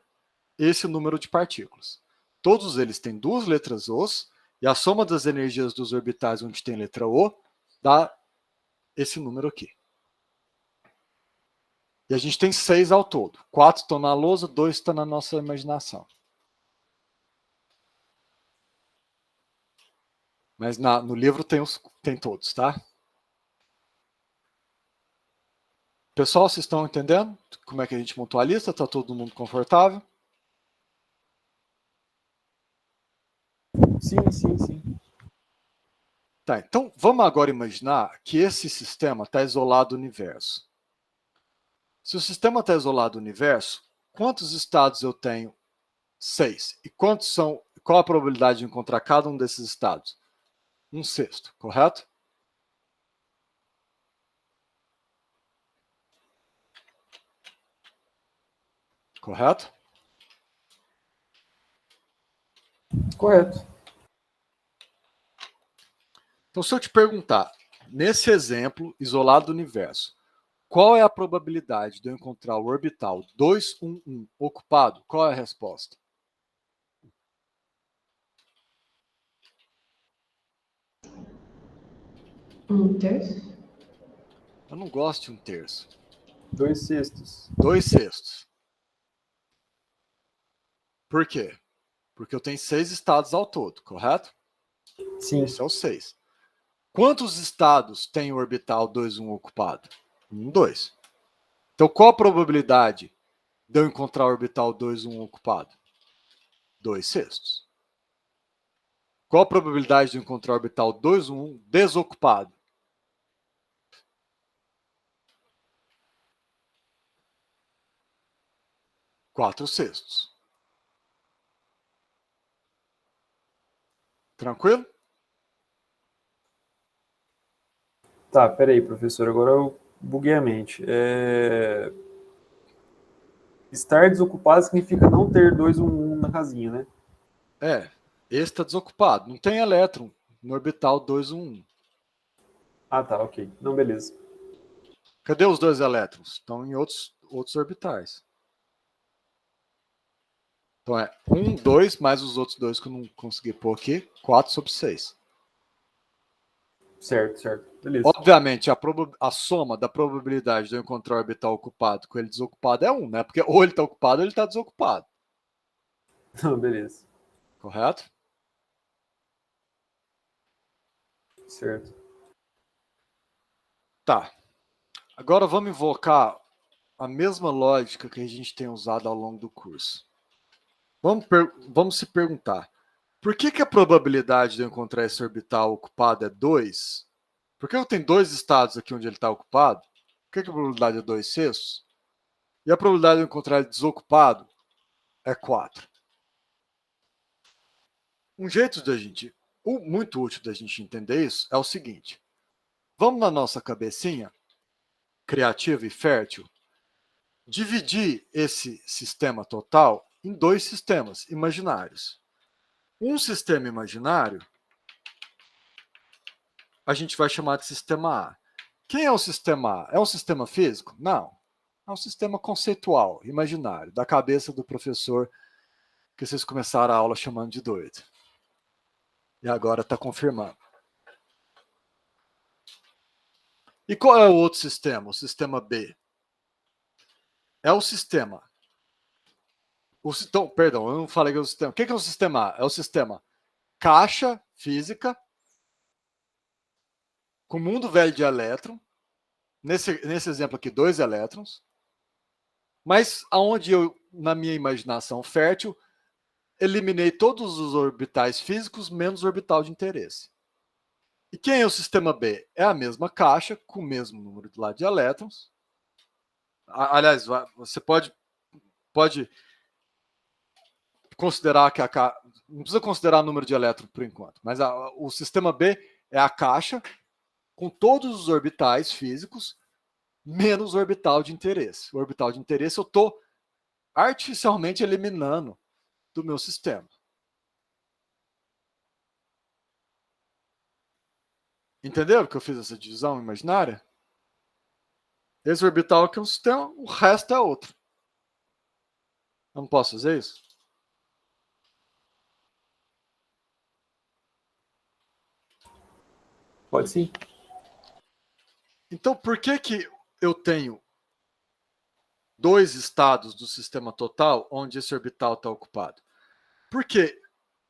esse número de partículas. Todos eles têm duas letras O, e a soma das energias dos orbitais onde tem letra O dá esse número aqui. E a gente tem 6 ao todo. 4 estão na lousa, 2 estão na nossa imaginação. Mas no livro tem todos, tá? Pessoal, vocês estão entendendo como é que a gente montou a lista? Está todo mundo confortável? Sim, sim, sim. Tá, então vamos agora imaginar que esse sistema está isolado do universo. Se o sistema está isolado do universo, quantos estados eu tenho? 6. E qual a probabilidade de encontrar cada um desses estados? 1/6, correto? Correto? Correto. Então, se eu te perguntar, nesse exemplo isolado do universo, qual é a probabilidade de eu encontrar o orbital 211 ocupado? Qual é a resposta? Um terço? Eu não gosto de 1/3. 2/6. 2/6. Por quê? Porque eu tenho 6 estados ao todo, correto? Sim. Esse é o 6. Quantos estados tem o orbital 211 ocupado? 1, 2. Então, qual a probabilidade de eu encontrar o orbital 211 ocupado? 2/6. Qual a probabilidade de eu encontrar o orbital 211 desocupado? 4/6. Tranquilo? Tá, peraí, professor. Agora eu buguei a mente. Estar desocupado significa não ter 2, 1, 1 na casinha, né? Esse está desocupado. Não tem elétron no orbital 2, 1, 1. Ah, tá, ok. Não, beleza. Cadê os dois elétrons? Estão em outros orbitais. Então é 1, 2, mais os outros dois que eu não consegui pôr aqui, 4 sobre 6. Certo. Beleza. Obviamente, a soma da probabilidade de eu encontrar o orbital ocupado com ele desocupado é 1, né? Porque ou ele está ocupado ou ele está desocupado. Não, beleza. Correto? Certo. Tá. Agora vamos invocar a mesma lógica que a gente tem usado ao longo do curso. Vamos se perguntar, por que a probabilidade de eu encontrar esse orbital ocupado é 2? Por que eu tenho dois estados aqui onde ele está ocupado? Por que a probabilidade é 2/6? E a probabilidade de eu encontrar ele desocupado é 4. Um jeito da gente, muito útil da gente entender isso é o seguinte. Vamos na nossa cabecinha, criativa e fértil, dividir esse sistema total em dois sistemas imaginários. Um sistema imaginário a gente vai chamar de sistema A. Quem é o sistema A? É um sistema físico? Não. É um sistema conceitual, imaginário, da cabeça do professor que vocês começaram a aula chamando de doido. E agora está confirmando. E qual é o outro sistema? O sistema B. É o sistema. Perdão, eu não falei que é o sistema. O que é o sistema A? É o sistema caixa física com mundo velho de elétron. Nesse exemplo aqui, 2 elétrons. Mas aonde eu, na minha imaginação fértil, eliminei todos os orbitais físicos menos o orbital de interesse. E quem é o sistema B? É a mesma caixa, com o mesmo número de elétrons. Aliás, você pode considerar que não precisa considerar o número de elétrons por enquanto, mas o sistema B é a caixa com todos os orbitais físicos menos o orbital de interesse. O orbital de interesse eu estou artificialmente eliminando do meu sistema. Entenderam que eu fiz essa divisão imaginária? Esse orbital aqui é um sistema, o resto é outro. Eu não posso fazer isso? Pode sim. Então, por que eu tenho dois estados do sistema total onde esse orbital está ocupado? Porque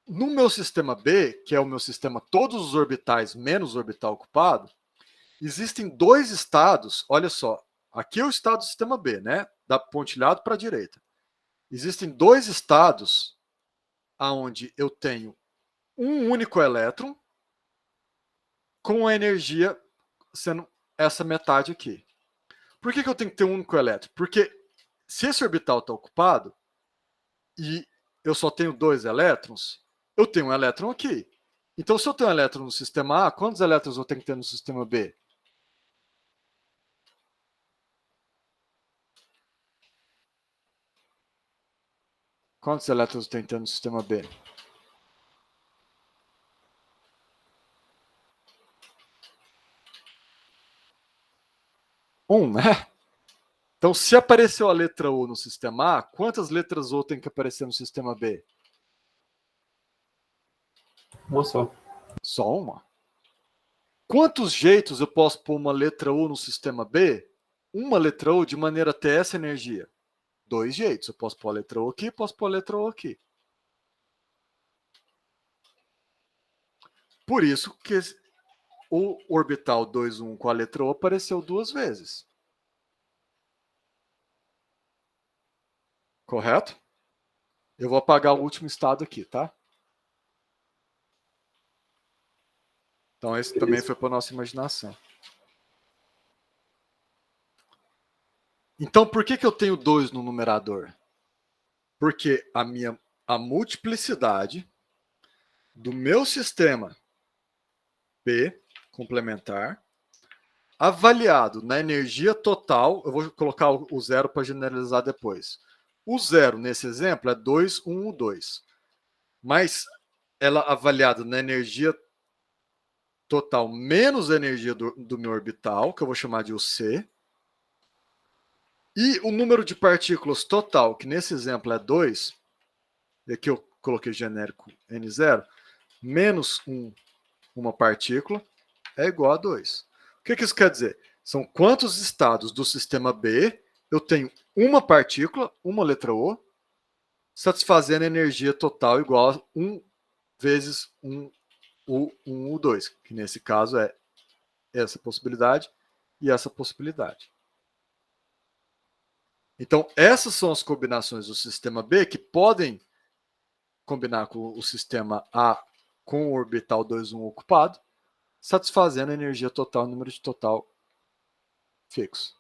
no meu sistema B, que é o meu sistema todos os orbitais menos o orbital ocupado, existem dois estados, olha só, aqui é o estado do sistema B, né? Da pontilhado para a direita. Existem dois estados onde eu tenho um único elétron com a energia sendo essa metade aqui. Por que eu tenho que ter um único elétron? Porque se esse orbital está ocupado e eu só tenho 2 elétrons, eu tenho um elétron aqui. Então, se eu tenho um elétron no sistema A, quantos elétrons eu tenho que ter no sistema B? Quantos elétrons eu tenho que ter no sistema B? Um, né? Então, se apareceu a letra U no sistema A, quantas letras U tem que aparecer no sistema B? Uma só. Só uma. Quantos jeitos eu posso pôr uma letra U no sistema B? Uma letra U de maneira a ter essa energia? 2 jeitos. Eu posso pôr a letra U aqui, posso pôr a letra U aqui. Por isso que o orbital 2, 1 com a letra U apareceu 2 vezes. Correto? Eu vou apagar o último estado aqui, tá? Então, esse também foi para a nossa imaginação. Então, por que eu tenho 2 no numerador? Porque a multiplicidade do meu sistema P complementar, avaliado na energia total, eu vou colocar o zero para generalizar depois, O 0, nesse exemplo, é 2, 1, 2. Mas ela avaliada na energia total menos a energia do meu orbital, que eu vou chamar de UC, e o número de partículas total, que nesse exemplo é 2, e aqui eu coloquei genérico N0, menos uma partícula, é igual a 2. O que isso quer dizer? São quantos estados do sistema B eu tenho uma partícula, uma letra O, satisfazendo a energia total igual a 1 vezes 1, U, 2, que nesse caso é essa possibilidade e essa possibilidade. Então, essas são as combinações do sistema B que podem combinar com o sistema A com o orbital 2, 1 ocupado, satisfazendo a energia total, o número de total fixo.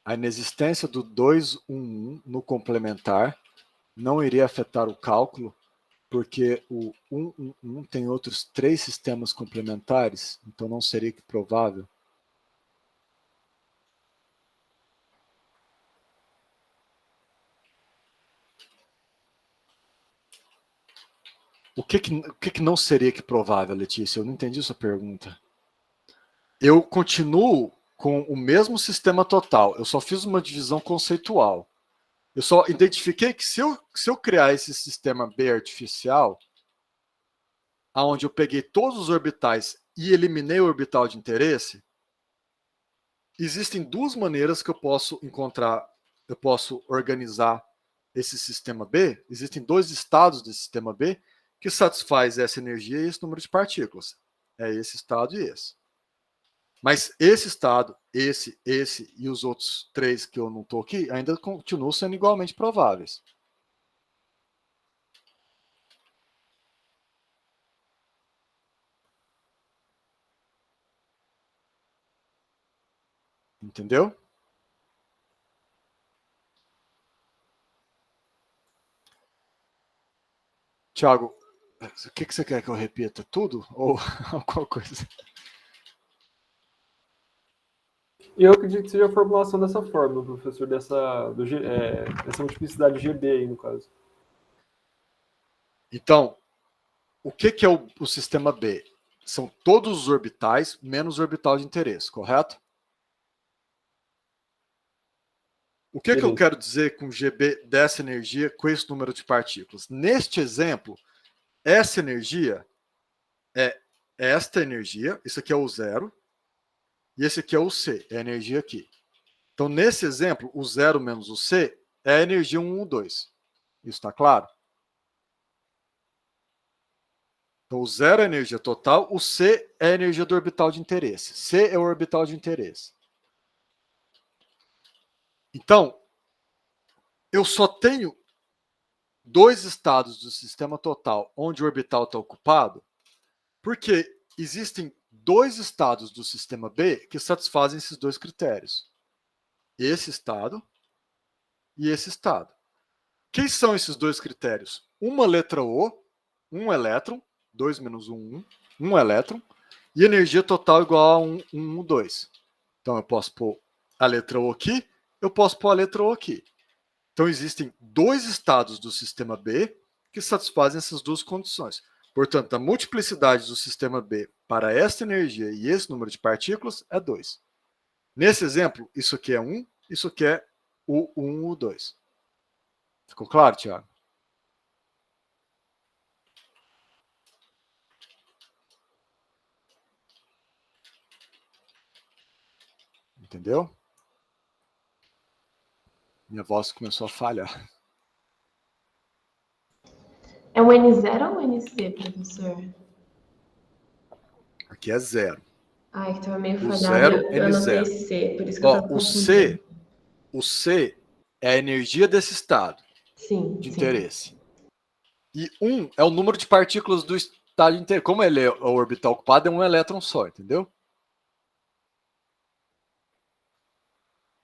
A inexistência do 2, 1, 1 no complementar não iria afetar o cálculo, porque o 1, 1, 1 tem outros 3 sistemas complementares, então não seria provável. O que não seria provável, Letícia? Eu não entendi sua pergunta. Eu continuo com o mesmo sistema total, eu só fiz uma divisão conceitual. Eu só identifiquei que se eu criar esse sistema B artificial, onde eu peguei todos os orbitais e eliminei o orbital de interesse, existem duas maneiras que eu posso organizar esse sistema B. Existem dois estados desse sistema B que satisfaz essa energia e esse número de partículas. É esse estado e esse. Mas esse estado, esse e os outros 3 que eu não estou aqui, ainda continuam sendo igualmente prováveis. Entendeu? Tiago, o que você quer que eu repita? Tudo? Ou alguma coisa? Eu acredito que seja a formulação dessa fórmula, professor, dessa multiplicidade GB aí, no caso. Então, o que é o sistema B? São todos os orbitais menos o orbital de interesse, correto? O que eu quero dizer com GB dessa energia com esse número de partículas? Neste exemplo, essa energia é esta energia, isso aqui é o 0, e esse aqui é o C, é a energia aqui. Então, nesse exemplo, o 0 menos o C é a energia 1, 2. Isso está claro? Então, o 0 é a energia total, o C é a energia do orbital de interesse. C é o orbital de interesse. Então, eu só tenho 2 estados do sistema total onde o orbital está ocupado, porque existem 2 estados do sistema B que satisfazem esses 2 critérios. Esse estado e esse estado. Quem são esses 2 critérios? Uma letra O, um elétron, 2 menos 1, 1 elétron, e energia total igual a 1, 2. Então eu posso pôr a letra O aqui, eu posso pôr a letra O aqui. Então existem 2 estados do sistema B que satisfazem essas 2 condições. Portanto, a multiplicidade do sistema B para esta energia e esse número de partículas é 2. Nesse exemplo, isso aqui é 1, isso aqui é o 1, o 2. Ficou claro, Tiago? Entendeu? Minha voz começou a falhar. É um N0 ou um NC, professor? Aqui é 0. Ah, é que estava meio O falhado. 0, Eu anotei N0. C, por isso que eu estava confundindo. O C é a energia desse estado de interesse. E 1 é o número de partículas do estado de interesse. Como ele é o orbital ocupado, é um elétron só, entendeu?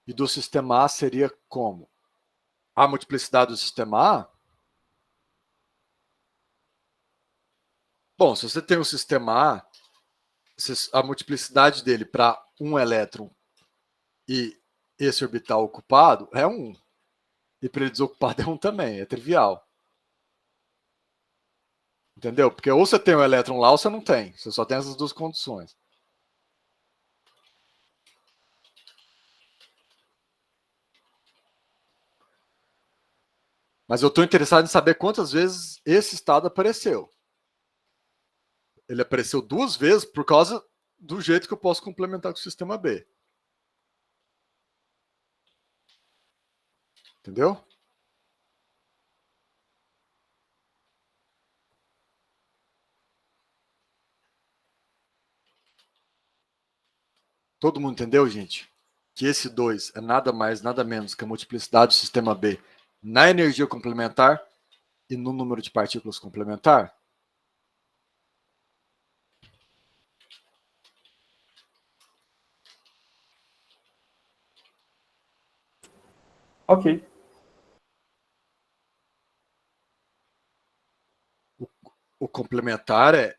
E do sistema A seria como? A multiplicidade do sistema A Bom, se você tem um sistema A, a multiplicidade dele para um elétron e esse orbital ocupado é 1. E para ele desocupado é 1 também, é trivial. Entendeu? Porque ou você tem um elétron lá ou você não tem. Você só tem essas duas condições. Mas eu estou interessado em saber quantas vezes esse estado apareceu. Ele apareceu 2 vezes por causa do jeito que eu posso complementar com o sistema B. Entendeu? Todo mundo entendeu, gente? Que esse 2 é nada mais, nada menos que a multiplicidade do sistema B na energia complementar e no número de partículas complementar? Ok. O complementar é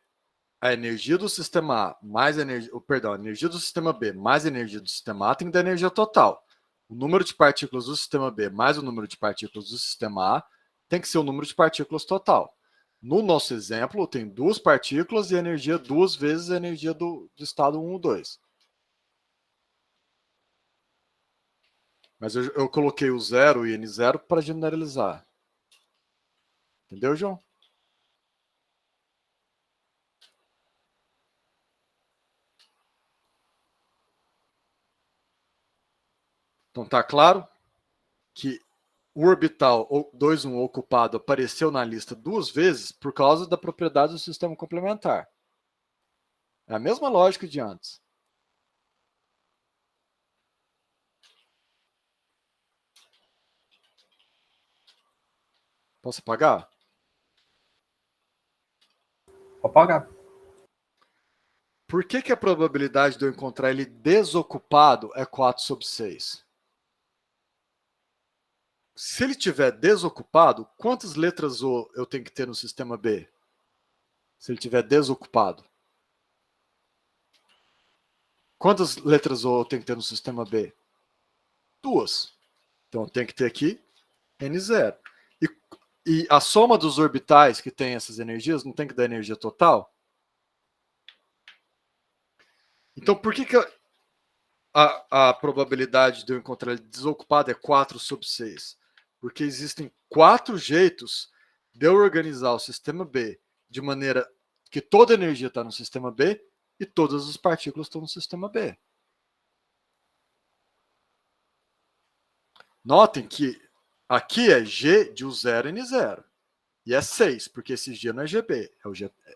a energia do sistema A mais a energia, a energia do sistema B mais a energia do sistema A tem que dar energia total. O número de partículas do sistema B mais o número de partículas do sistema A tem que ser o número de partículas total. No nosso exemplo, tem 2 partículas e a energia 2 vezes a energia do estado 1 ou 2. Mas eu coloquei o 0 e N0 para generalizar. Entendeu, João? Então tá claro que o orbital 2,1 ocupado apareceu na lista 2 vezes por causa da propriedade do sistema complementar. É a mesma lógica de antes. Posso apagar? Vou apagar. Por que a probabilidade de eu encontrar ele desocupado é 4 sobre 6? Se ele tiver desocupado, quantas letras O eu tenho que ter no sistema B? Se ele tiver desocupado. Quantas letras O eu tenho que ter no sistema B? 2. Então eu tenho que ter aqui N0. E a soma dos orbitais que tem essas energias não tem que dar energia total? Então por que a probabilidade de eu encontrar ele desocupado é 4 sobre 6? Porque existem 4 jeitos de eu organizar o sistema B de maneira que toda a energia está no sistema B e todas as partículas estão no sistema B. Notem que aqui é G de U0 N0. E é 6, porque esse G não é GB.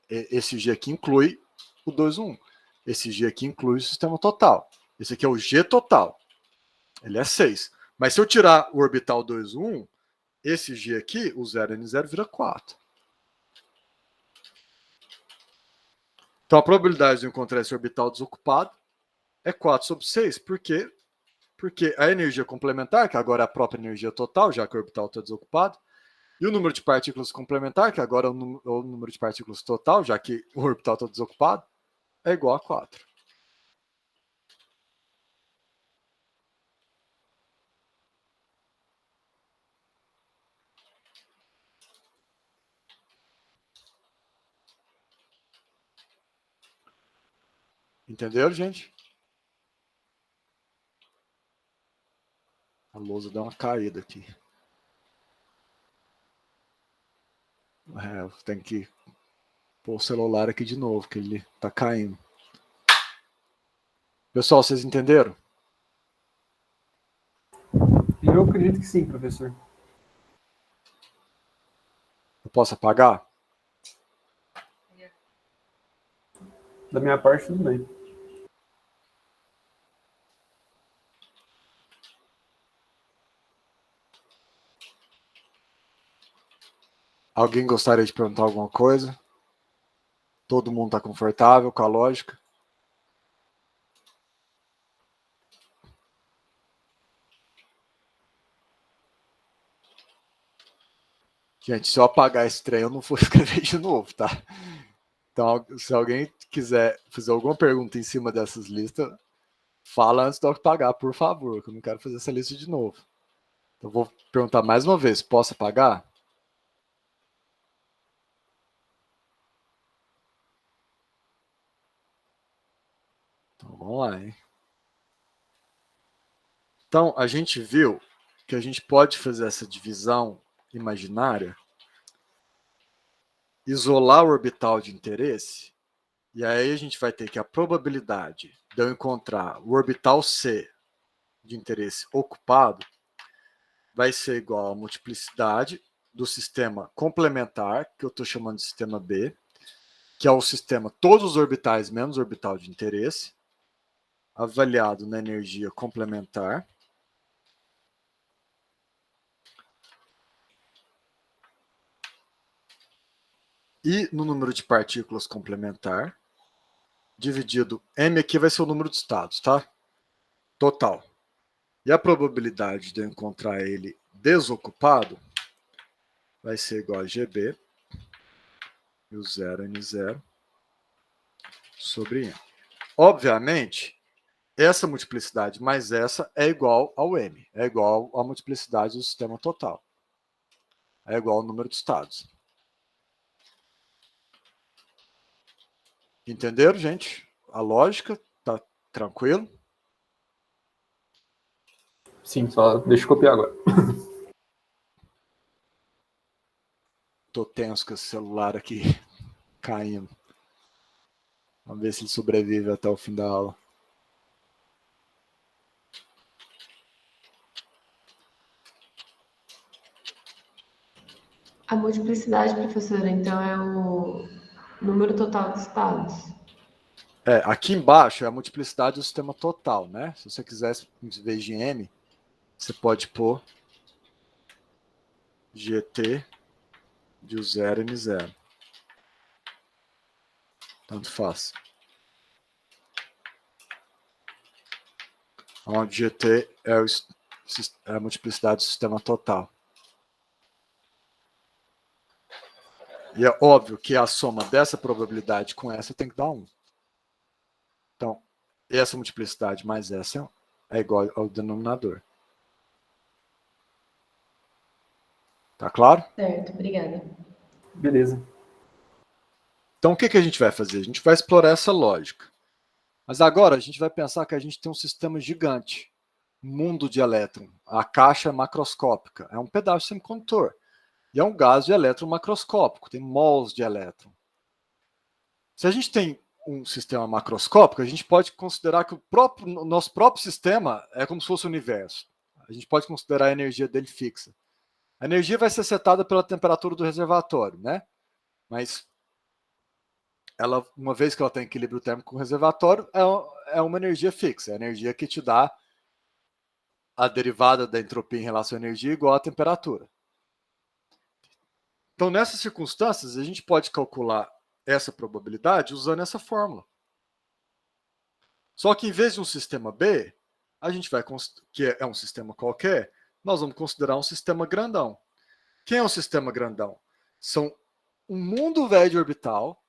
Esse G aqui inclui o 2,1. Esse G aqui inclui o sistema total. Esse aqui é o G total. Ele é 6. Mas se eu tirar o orbital 2,1, esse G aqui, o 0N0, vira 4. Então a probabilidade de eu encontrar esse orbital desocupado é 4 sobre 6. Por quê? Porque a energia complementar, que agora é a própria energia total, já que o orbital está desocupado, e o número de partículas complementar, que agora é o número de partículas total, já que o orbital está desocupado, é igual a 4. Entenderam, gente? A lousa deu uma caída aqui. Tem que pôr o celular aqui de novo, que ele está caindo. Pessoal, vocês entenderam? Eu acredito que sim, professor. Eu posso apagar? Da minha parte, tudo bem. Alguém gostaria de perguntar alguma coisa? Todo mundo está confortável com a lógica? Gente, se eu apagar esse trem, eu não vou escrever de novo, tá? Então, se alguém quiser fazer alguma pergunta em cima dessas listas, fala antes de eu apagar, por favor, que eu não quero fazer essa lista de novo. Então, vou perguntar mais uma vez, posso apagar? Então, vamos lá, hein? Então, a gente viu que a gente pode fazer essa divisão imaginária, isolar o orbital de interesse, e aí a gente vai ter que a probabilidade de eu encontrar o orbital C de interesse ocupado vai ser igual à multiplicidade do sistema complementar, que eu estou chamando de sistema B, que é o sistema todos os orbitais menos o orbital de interesse, avaliado na energia complementar, e no número de partículas complementar, dividido, M aqui vai ser o número de estados, tá? Total. E a probabilidade de eu encontrar ele desocupado vai ser igual a GB, e o 0 N0, sobre M. Obviamente, essa multiplicidade mais essa é igual ao M, é igual à multiplicidade do sistema total. É igual ao número de estados. Entenderam, gente? A lógica? Tá tranquilo? Sim, só deixa eu copiar agora. Tô tenso com esse celular aqui caindo. Vamos ver se ele sobrevive até o fim da aula. A multiplicidade, professora, então é o número total de estados. Aqui embaixo é a multiplicidade do sistema total, né? Se você quiser, em vez de M, você pode pôr GT de 0 N0. Tanto faz. Onde GT é a multiplicidade do sistema total. E é óbvio que a soma dessa probabilidade com essa tem que dar 1. Então, essa multiplicidade mais essa é igual ao denominador. Tá claro? Certo, obrigada. Beleza. Então, o que a gente vai fazer? A gente vai explorar essa lógica. Mas agora a gente vai pensar que a gente tem um sistema gigante, um mundo de elétron. A caixa é macroscópica, é um pedaço de semicondutor. E é um gás de elétron macroscópico, tem mols de elétron. Se a gente tem um sistema macroscópico, a gente pode considerar que o nosso próprio sistema é como se fosse o universo. A gente pode considerar a energia dele fixa. A energia vai ser setada pela temperatura do reservatório, né? Mas ela, uma vez que ela tem equilíbrio térmico com o reservatório, é uma energia fixa, é a energia que te dá a derivada da entropia em relação à energia igual à temperatura. Então, nessas circunstâncias, a gente pode calcular essa probabilidade usando essa fórmula. Só que em vez de um sistema B, a gente vai, que é um sistema qualquer, nós vamos considerar um sistema grandão. Quem é um sistema grandão? São um mundo velho de orbital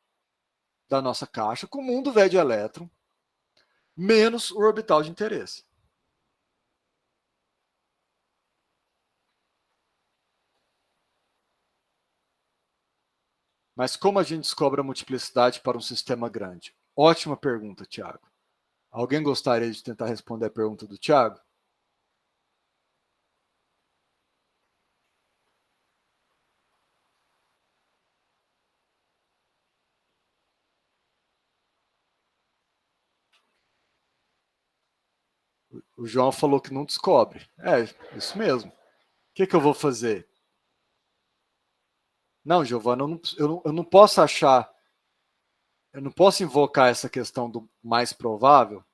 da nossa caixa com o mundo velho de elétron, menos o orbital de interesse. Mas como a gente descobre a multiplicidade para um sistema grande? Ótima pergunta, Tiago. Alguém gostaria de tentar responder a pergunta do Tiago? O João falou que não descobre. É, isso mesmo. O que eu vou fazer? Não, Giovana, eu não posso achar, eu não posso invocar essa questão do mais provável,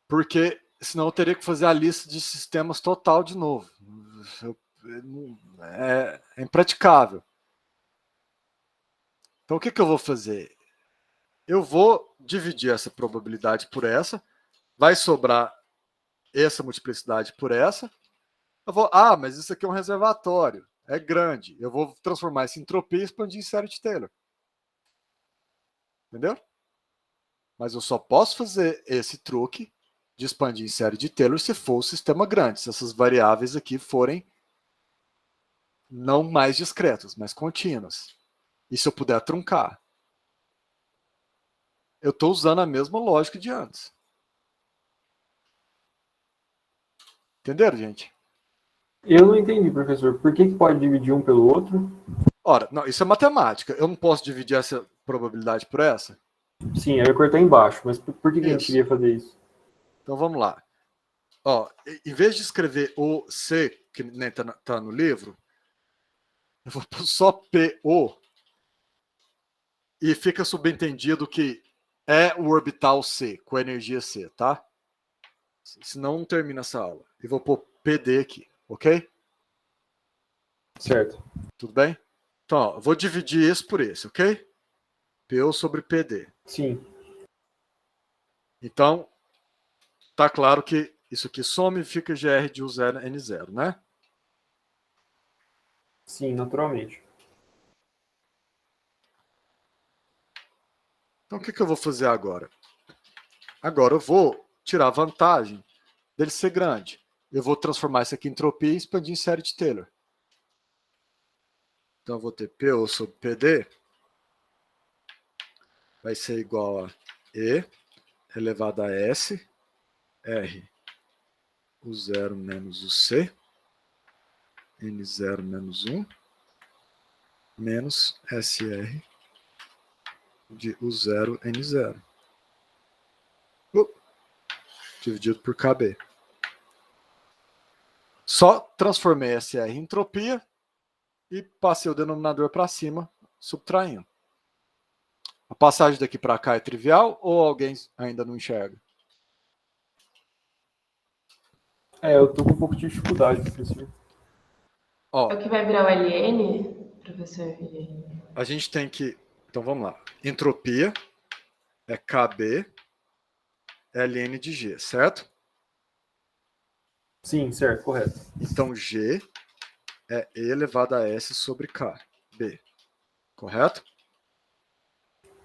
porque senão eu teria que fazer a lista de sistemas total de novo. É impraticável. Então, o que eu vou fazer? Eu vou dividir essa probabilidade por essa, vai sobrar essa multiplicidade por essa. Eu vou, mas isso aqui é um reservatório, é grande. Eu vou transformar essa entropia e expandir em série de Taylor. Entendeu? Mas eu só posso fazer esse truque de expandir em série de Taylor se for o sistema grande, se essas variáveis aqui forem não mais discretas, mas contínuas. E se eu puder truncar? Eu estou usando a mesma lógica de antes. Entenderam, gente? Eu não entendi, professor. Por que pode dividir um pelo outro? Ora, não, isso é matemática. Eu não posso dividir essa probabilidade por essa? Sim, eu ia cortar embaixo, mas por que a gente Isso. queria fazer isso? Então vamos lá. Ó, em vez de escrever o C, que nem tá no livro, eu vou pôr só PO e fica subentendido que é o orbital C, com energia C, tá? Senão não termina essa aula. E vou pôr PD aqui, ok? Certo. Tudo bem? Então, ó, eu vou dividir isso por esse, ok? PO sobre PD. Sim. Então, tá claro que isso aqui soma e fica GR de U0 N0, né? Sim, naturalmente. Então, o que eu vou fazer agora? Agora eu vou tirar a vantagem dele ser grande. Eu vou transformar isso aqui em entropia e expandir em série de Taylor. Então, eu vou ter PO sobre PD vai ser igual a E elevado a S R U0 menos o C N0 menos 1 menos SR de U0 N0 dividido por KB. Só transformei SR em entropia e passei o denominador para cima, subtraindo. A passagem daqui para cá é trivial ou alguém ainda não enxerga? Eu tô com um pouco de dificuldade, professor. Ó, É o que vai virar o LN, professor? a gente tem que... Então vamos lá. Entropia é KB ln de G, certo? Sim, certo, correto. Então G é E elevado a S sobre K, B. Correto?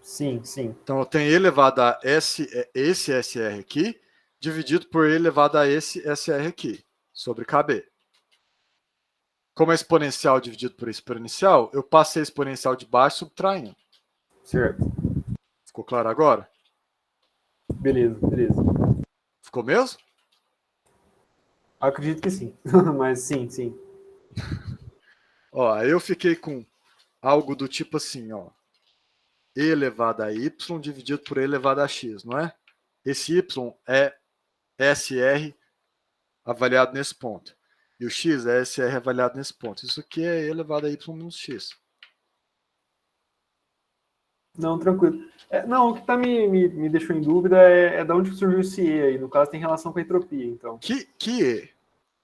Sim, sim. Então eu tenho E elevado a S, esse SR aqui, dividido por E elevado a esse SR aqui, sobre KB. Como é exponencial dividido por exponencial, eu passei a exponencial de baixo subtraindo. Certo. Ficou claro agora? Beleza, beleza. Ficou mesmo? Acredito que sim. Mas sim, sim. Ó, aí eu fiquei com algo do tipo assim, ó. E elevado a y dividido por E elevado a x, não é? Esse y é SR avaliado nesse ponto. E o x é SR avaliado nesse ponto. Isso aqui é E elevado a y menos x. Não, tranquilo. Não, o que me deixou em dúvida é de onde surgiu esse E aí. No caso, tem relação com a entropia, então. Que E?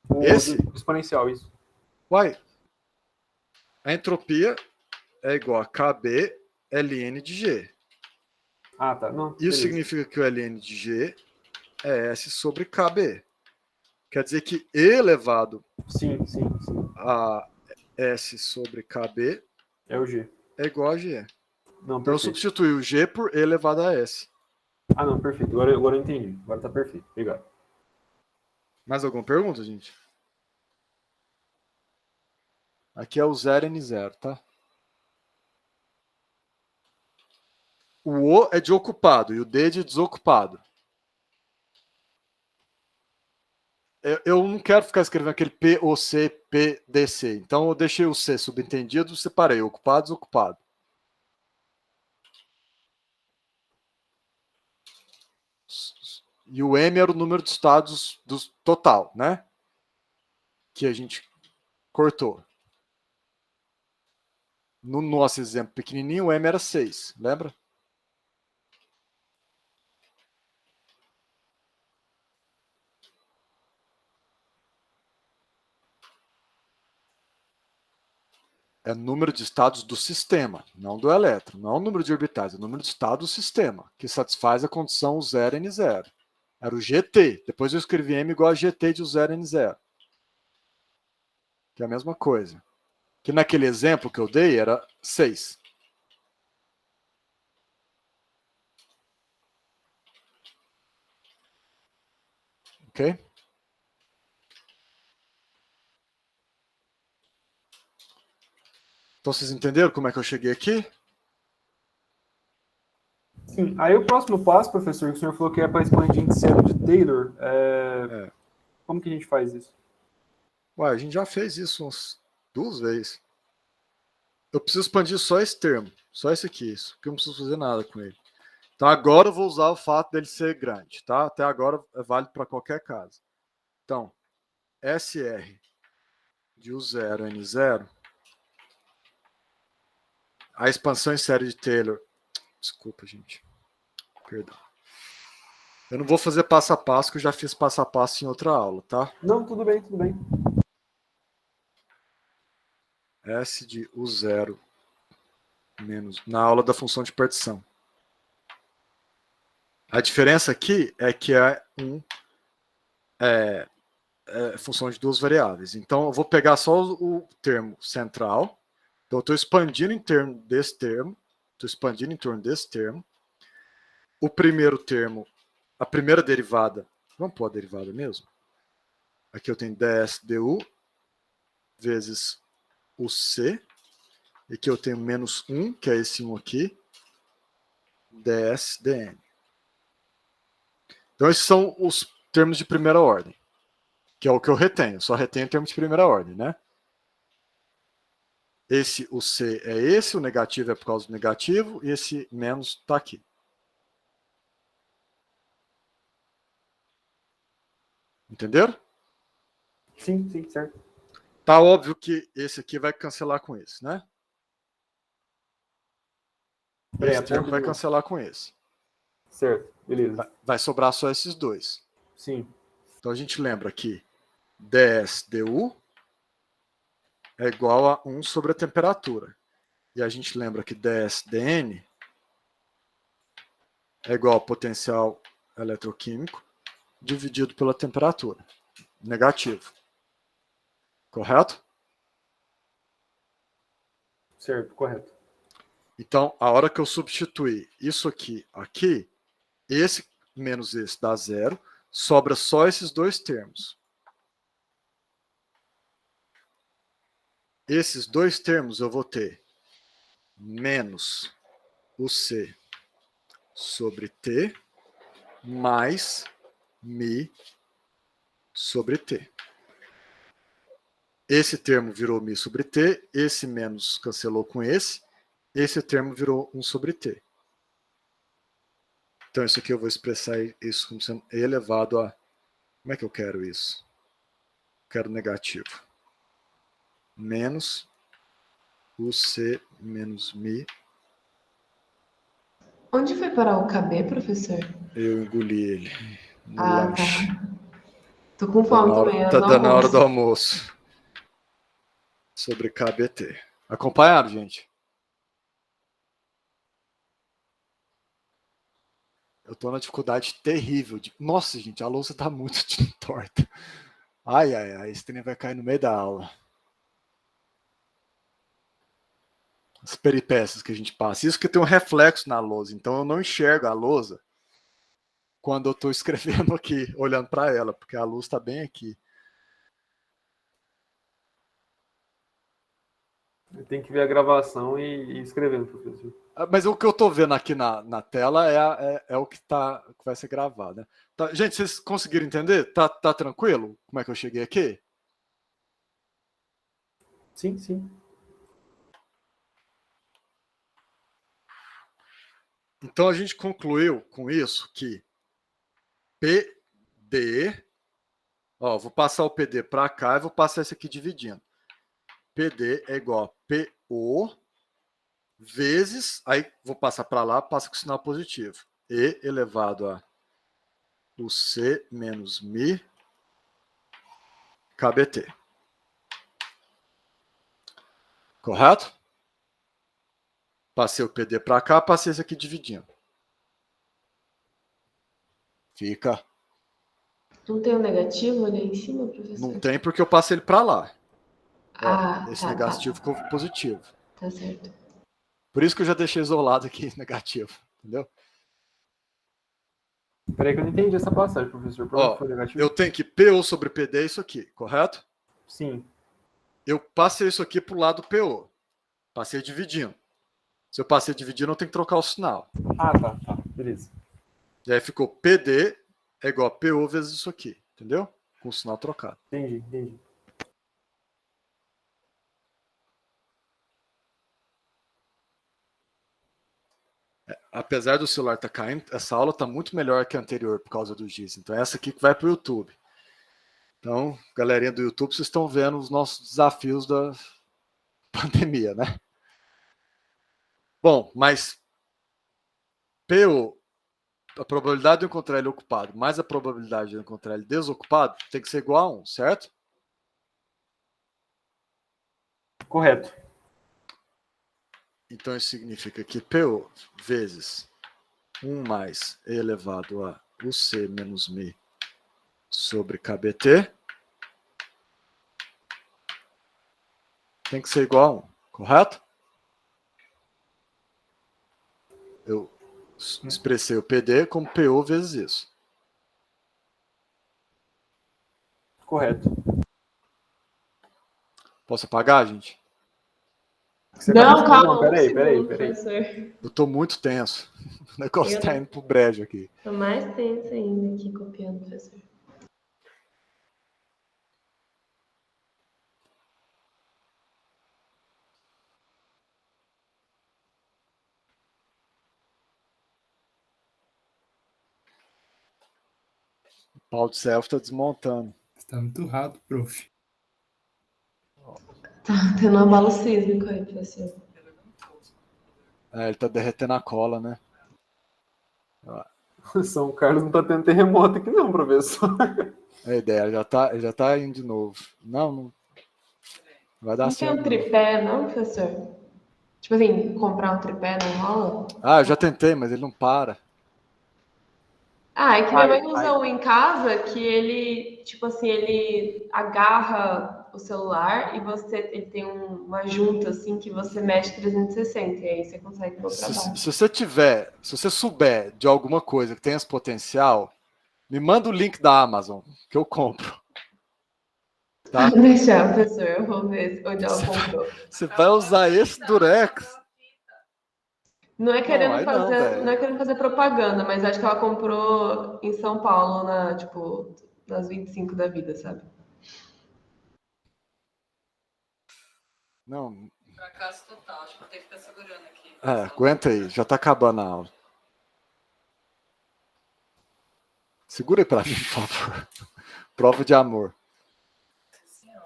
O Esse? exponencial, isso. Uai, a entropia é igual a KB ln de G. Ah, tá. Não, Isso beleza. significa que o ln de G é S sobre KB. Quer dizer que E elevado Sim, sim, sim. a S sobre KB É o G. é igual a G. Não, Então eu perfeito. substituí o G por E elevado a S. Ah, não, perfeito. Agora eu entendi. Agora tá perfeito. Obrigado. Mais alguma pergunta, gente? Aqui é o 0N0, tá? O O é de ocupado e o D é de desocupado. Eu não quero ficar escrevendo aquele POC, PDC. Então eu deixei o C subentendido, separei ocupado, desocupado. E o M era o número de estados do total, né? Que a gente cortou. No nosso exemplo pequenininho, o M era 6, lembra? É o número de estados do sistema, não do elétron. Não é o número de orbitais, é o número de estados do sistema, que satisfaz a condição 0N0. Era o GT. Depois eu escrevi M igual a GT de 0N0. Que é a mesma coisa. Que naquele exemplo que eu dei era 6. Ok? Então vocês entenderam como é que eu cheguei aqui? Sim. Aí o próximo passo, professor, que o senhor falou que é para expandir em série de Taylor, como que a gente faz isso? Ué, a gente já fez isso umas 2 vezes. Eu preciso expandir só esse termo, só esse aqui, isso, porque eu não preciso fazer nada com ele. Então agora eu vou usar o fato dele ser grande, tá? Até agora é válido para qualquer caso. Então, SR de U0, N0, a expansão em série de Taylor. Desculpa, gente. Perdão. Eu não vou fazer passo a passo, que eu já fiz passo a passo em outra aula, tá? Não, tudo bem, tudo bem. S de U0 menos na aula da função de partição. A diferença aqui é que é função de 2 variáveis. Então, eu vou pegar só o termo central. Então, eu estou expandindo em torno desse termo. Estou expandindo em torno desse termo. O primeiro termo, a primeira derivada, vamos pôr a derivada mesmo? Aqui eu tenho ds du vezes o c. E aqui eu tenho menos 1, que é esse 1 aqui, ds dn. Então, esses são os termos de primeira ordem, que é o que eu retenho. Só retenho termos de primeira ordem, né? Esse, o C é esse, o negativo é por causa do negativo, e esse menos está aqui. Entenderam? Sim, sim, certo. Tá óbvio que esse aqui vai cancelar com esse, né? Esse termo vai cancelar com esse. Certo, beleza. Vai sobrar só esses dois. Sim. Então a gente lembra que ds du é igual a 1 sobre a temperatura. E a gente lembra que ds dn é igual ao potencial eletroquímico dividido pela temperatura. Negativo. Correto? Certo, correto. Então, a hora que eu substituir isso aqui, aqui, esse menos esse dá 0, sobra só esses dois termos. Esses dois termos eu vou ter menos o C sobre T mais Mi sobre T. Esse termo virou Mi sobre T, esse menos cancelou com esse termo virou 1 sobre T. Então, isso aqui eu vou expressar isso como sendo elevado a... Como é que eu quero isso? Quero negativo. Menos o C menos Mi. Onde foi parar o KB, professor? Eu engoli ele no Ah, lanche. tá. Tô com fome também, Tá no dando a hora do almoço. almoço. Sobre KBT. Acompanharam, gente? Eu tô na dificuldade terrível. Nossa, gente, a louça tá muito torta. Ai, ai, ai, esse trem vai cair no meio da aula. As peripécias que a gente passa. Isso que tem um reflexo na lousa. Então eu não enxergo a lousa quando eu tô escrevendo aqui, olhando para ela, porque a luz tá bem aqui. Tem que ver a gravação e escrevendo, professor. Mas o que eu tô vendo aqui na tela é o que vai ser gravado, né? Tá, gente, vocês conseguiram entender? Tá tranquilo? Como é que eu cheguei aqui? Sim, sim. Então a gente concluiu com isso que PD, ó, vou passar o PD para cá e vou passar esse aqui dividindo. PD é igual a PO vezes, aí vou passar para lá, passa com sinal positivo. E elevado a o C menos Mi KBT. Correto? Passei o PD para cá, passei esse aqui dividindo. Fica. Não tem um negativo ali em cima, professor? Não tem porque eu passei ele para lá. Ah, Esse tá. negativo ficou positivo. Tá certo. Por isso que eu já deixei isolado aqui negativo. Entendeu? Peraí que eu não entendi essa passagem, professor. Por Ó, onde foi negativo? eu tenho que PO sobre PD é isso aqui, correto? Sim. Eu passei isso aqui para o lado PO. Passei dividindo. Se eu passei dividindo, eu tenho que trocar o sinal. Ah, tá. Beleza. E aí ficou PD é igual a PO vezes isso aqui, entendeu? Com o sinal trocado. Entendi. Apesar do celular estar caindo, essa aula está muito melhor que a anterior por causa do GIS. Então, essa aqui que vai para o YouTube. Então, galerinha do YouTube, vocês estão vendo os nossos desafios da pandemia, né? Bom, mas PO, a probabilidade de eu encontrar ele ocupado mais a probabilidade de eu encontrar ele desocupado tem que ser igual a 1, certo? Correto. Então, isso significa que PO vezes 1 mais E elevado a UC menos Mi sobre KBT tem que ser igual a 1, correto? Eu expressei o PD como PO vezes isso. Correto. Posso apagar, gente? Você Não, acabou de- calma, Não, peraí. professor. Eu tô muito tenso. O negócio Eu tá não. indo pro brejo aqui. Tô mais tensa ainda aqui copiando, professor. O pau de selfie tá desmontando. Está muito rápido, prof. Tá tendo um abalo sísmico aí, professor. É, ele tá derretendo a cola, né? São Carlos não tá tendo terremoto aqui não, professor. É a ideia, ele já tá indo de novo. Não vai dar Não tem certo. um tripé, não, professor? Tipo assim, comprar um tripé não rola? Ah, eu já tentei, mas ele não para. Ah, é que minha mãe Ai. usa um em casa que ele, tipo assim, ele agarra o celular e ele tem uma junta assim que você mexe 360 e aí você consegue pôr pra baixo. Se você souber de alguma coisa que tenha esse potencial, me manda o link da Amazon, que eu compro. Tá? Pode deixar, professor, eu vou ver onde ela comprou. Você vai usar esse Durex? Não é querendo aí não, fazer, velho. não é querendo fazer propaganda, mas acho que ela comprou em São Paulo, nas 25 da vida, sabe? Não, Fracasso total, acho que vou ter que ficar segurando aqui. aguenta aí, já tá acabando a aula. Segura aí pra mim, por favor. Prova de amor.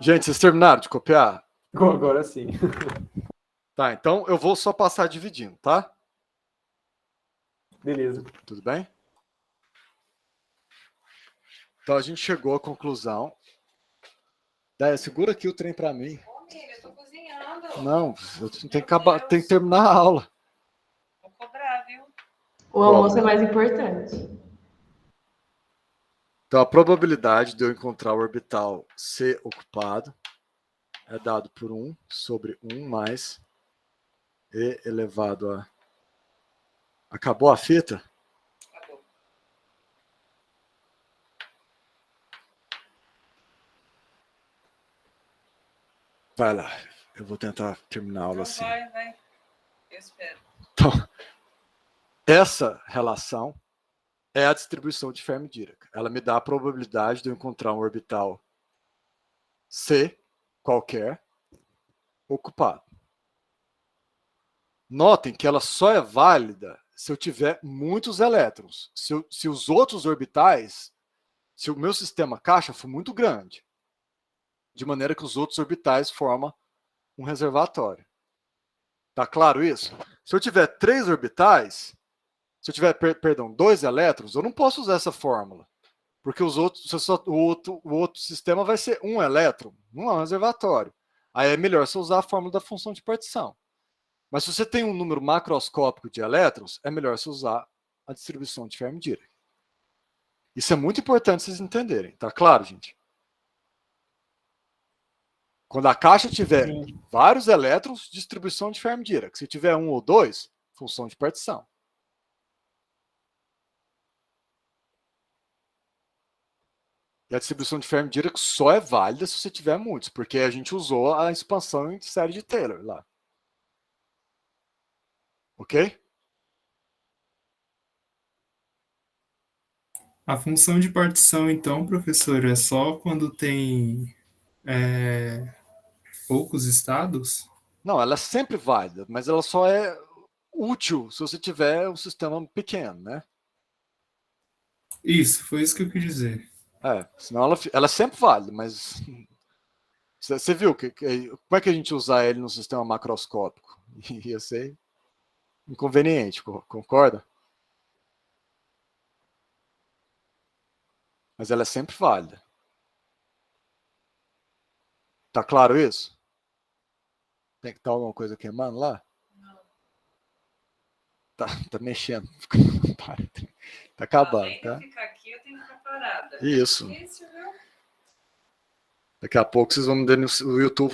Gente, vocês terminaram de copiar? Agora sim. Tá, então eu vou só passar dividindo, tá? Beleza. Tudo bem? Então a gente chegou à conclusão. Daí, segura aqui o trem pra mim. Ô, amiga, eu tô cozinhando. Não, eu tenho que terminar a aula. Vou cobrar, viu? O almoço é mais importante. Então a probabilidade de eu encontrar o orbital C ocupado é dado por 1 sobre 1 mais E elevado a... Acabou a fita? Acabou. Vai lá, eu vou tentar terminar a aula Não, assim. vai. Eu espero. Então, essa relação é a distribuição de Fermi-Dirac. Ela me dá a probabilidade de eu encontrar um orbital C qualquer ocupado. Notem que ela só é válida se eu tiver muitos elétrons. Se os outros orbitais, se o meu sistema caixa for muito grande, de maneira que os outros orbitais formam um reservatório. Tá claro isso? Se eu tiver 3 orbitais, se eu tiver, perdão, 2 elétrons, eu não posso usar essa fórmula. Porque o outro sistema vai ser um elétron, não é um reservatório. Aí é melhor você usar a fórmula da função de partição. Mas se você tem um número macroscópico de elétrons, é melhor você usar a distribuição de Fermi-Dirac. Isso é muito importante vocês entenderem. Tá claro, gente? Quando a caixa tiver vários elétrons, distribuição de Fermi-Dirac. Se tiver 1 ou 2, função de partição. E a distribuição de Fermi-Dirac só é válida se você tiver muitos, porque a gente usou a expansão em série de Taylor lá. Ok? A função de partição, então, professor, é só quando tem poucos estados? Não, ela é sempre válida, mas ela só é útil se você tiver um sistema pequeno, né? Isso, foi isso que eu quis dizer. Senão ela é sempre válida, mas você viu como é que a gente usar ele no sistema macroscópico? Ia ser inconveniente, concorda? Mas ela é sempre válida. Tá claro isso? Tem que estar alguma coisa queimando lá? Não. Tá mexendo. Tá acabando, Além de tá? eu ficar aqui, eu tenho que ficar parada. Isso. Difícil, viu? Daqui a pouco vocês vão me denunciar, o YouTube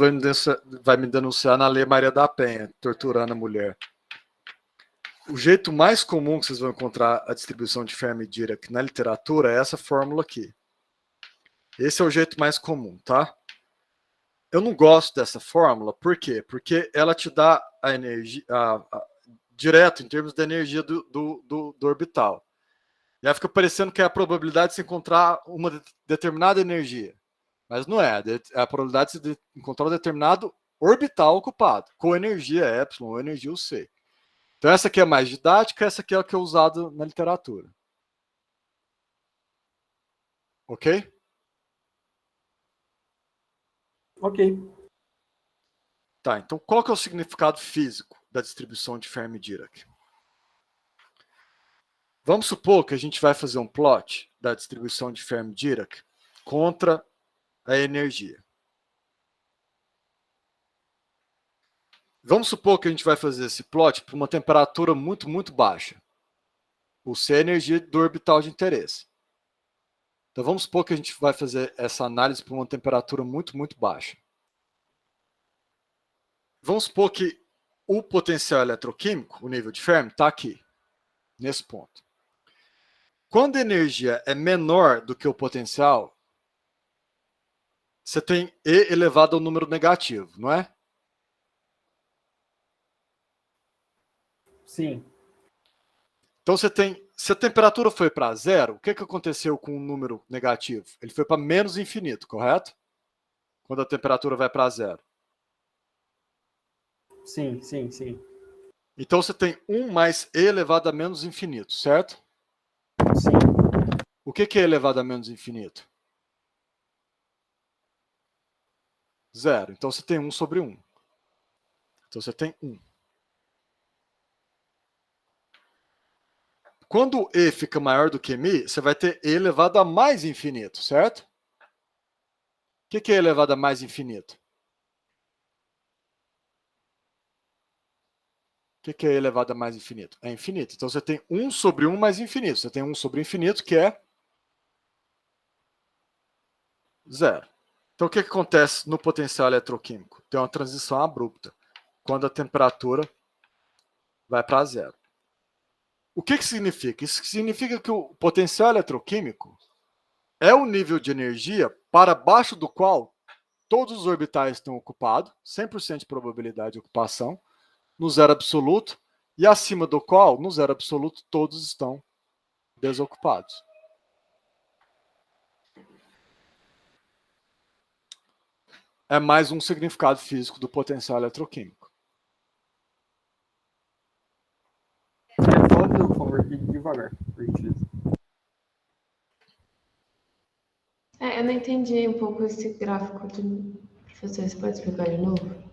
vai me denunciar na Lei Maria da Penha, torturando a mulher. O jeito mais comum que vocês vão encontrar a distribuição de Fermi-Dirac na literatura é essa fórmula aqui. Esse é o jeito mais comum, tá? Eu não gosto dessa fórmula, por quê? Porque ela te dá a energia direto em termos da energia do orbital. E aí fica parecendo que é a probabilidade de se encontrar uma determinada energia. Mas não é. É a probabilidade de se encontrar um determinado orbital ocupado, com energia epsilon ou energia UC. Então essa aqui é mais didática, essa aqui é a que é usada na literatura. Ok? Ok. Tá, então qual que é o significado físico da distribuição de Fermi-Dirac? Vamos supor que a gente vai fazer um plot da distribuição de Fermi-Dirac contra a energia. Vamos supor que a gente vai fazer esse plot para uma temperatura muito, muito baixa. O C é a energia do orbital de interesse. Então vamos supor que a gente vai fazer essa análise para uma temperatura muito, muito baixa. Vamos supor que o potencial eletroquímico, o nível de Fermi, está aqui, nesse ponto. Quando a energia é menor do que o potencial, você tem E elevado ao número negativo, não é? Sim. Então você tem, se a temperatura foi para zero, o que aconteceu com o número negativo? Ele foi para menos infinito, correto? Quando a temperatura vai para zero. Sim, sim, sim. Então você tem 1 mais E elevado a menos infinito, certo? Sim. O que é elevado a menos infinito? Zero. Então você tem 1 sobre 1. Então você tem 1. Quando E fica maior do que μ, você vai ter E elevado a mais infinito, certo? O que é elevado a mais infinito? O que é elevado a mais infinito? É infinito. Então você tem 1 sobre 1 mais infinito. Você tem 1 sobre infinito, que é zero. Então o que acontece no potencial eletroquímico? Tem uma transição abrupta, quando a temperatura vai para zero. O que significa? Isso significa que o potencial eletroquímico é o nível de energia para baixo do qual todos os orbitais estão ocupados, 100% de probabilidade de ocupação, no zero absoluto, e acima do qual, no zero absoluto, todos estão desocupados. É mais um significado físico do potencial eletroquímico. Fala de novo, por favor, aqui devagar, por gentileza. Eu não entendi um pouco esse gráfico Professor, você pode explicar de novo?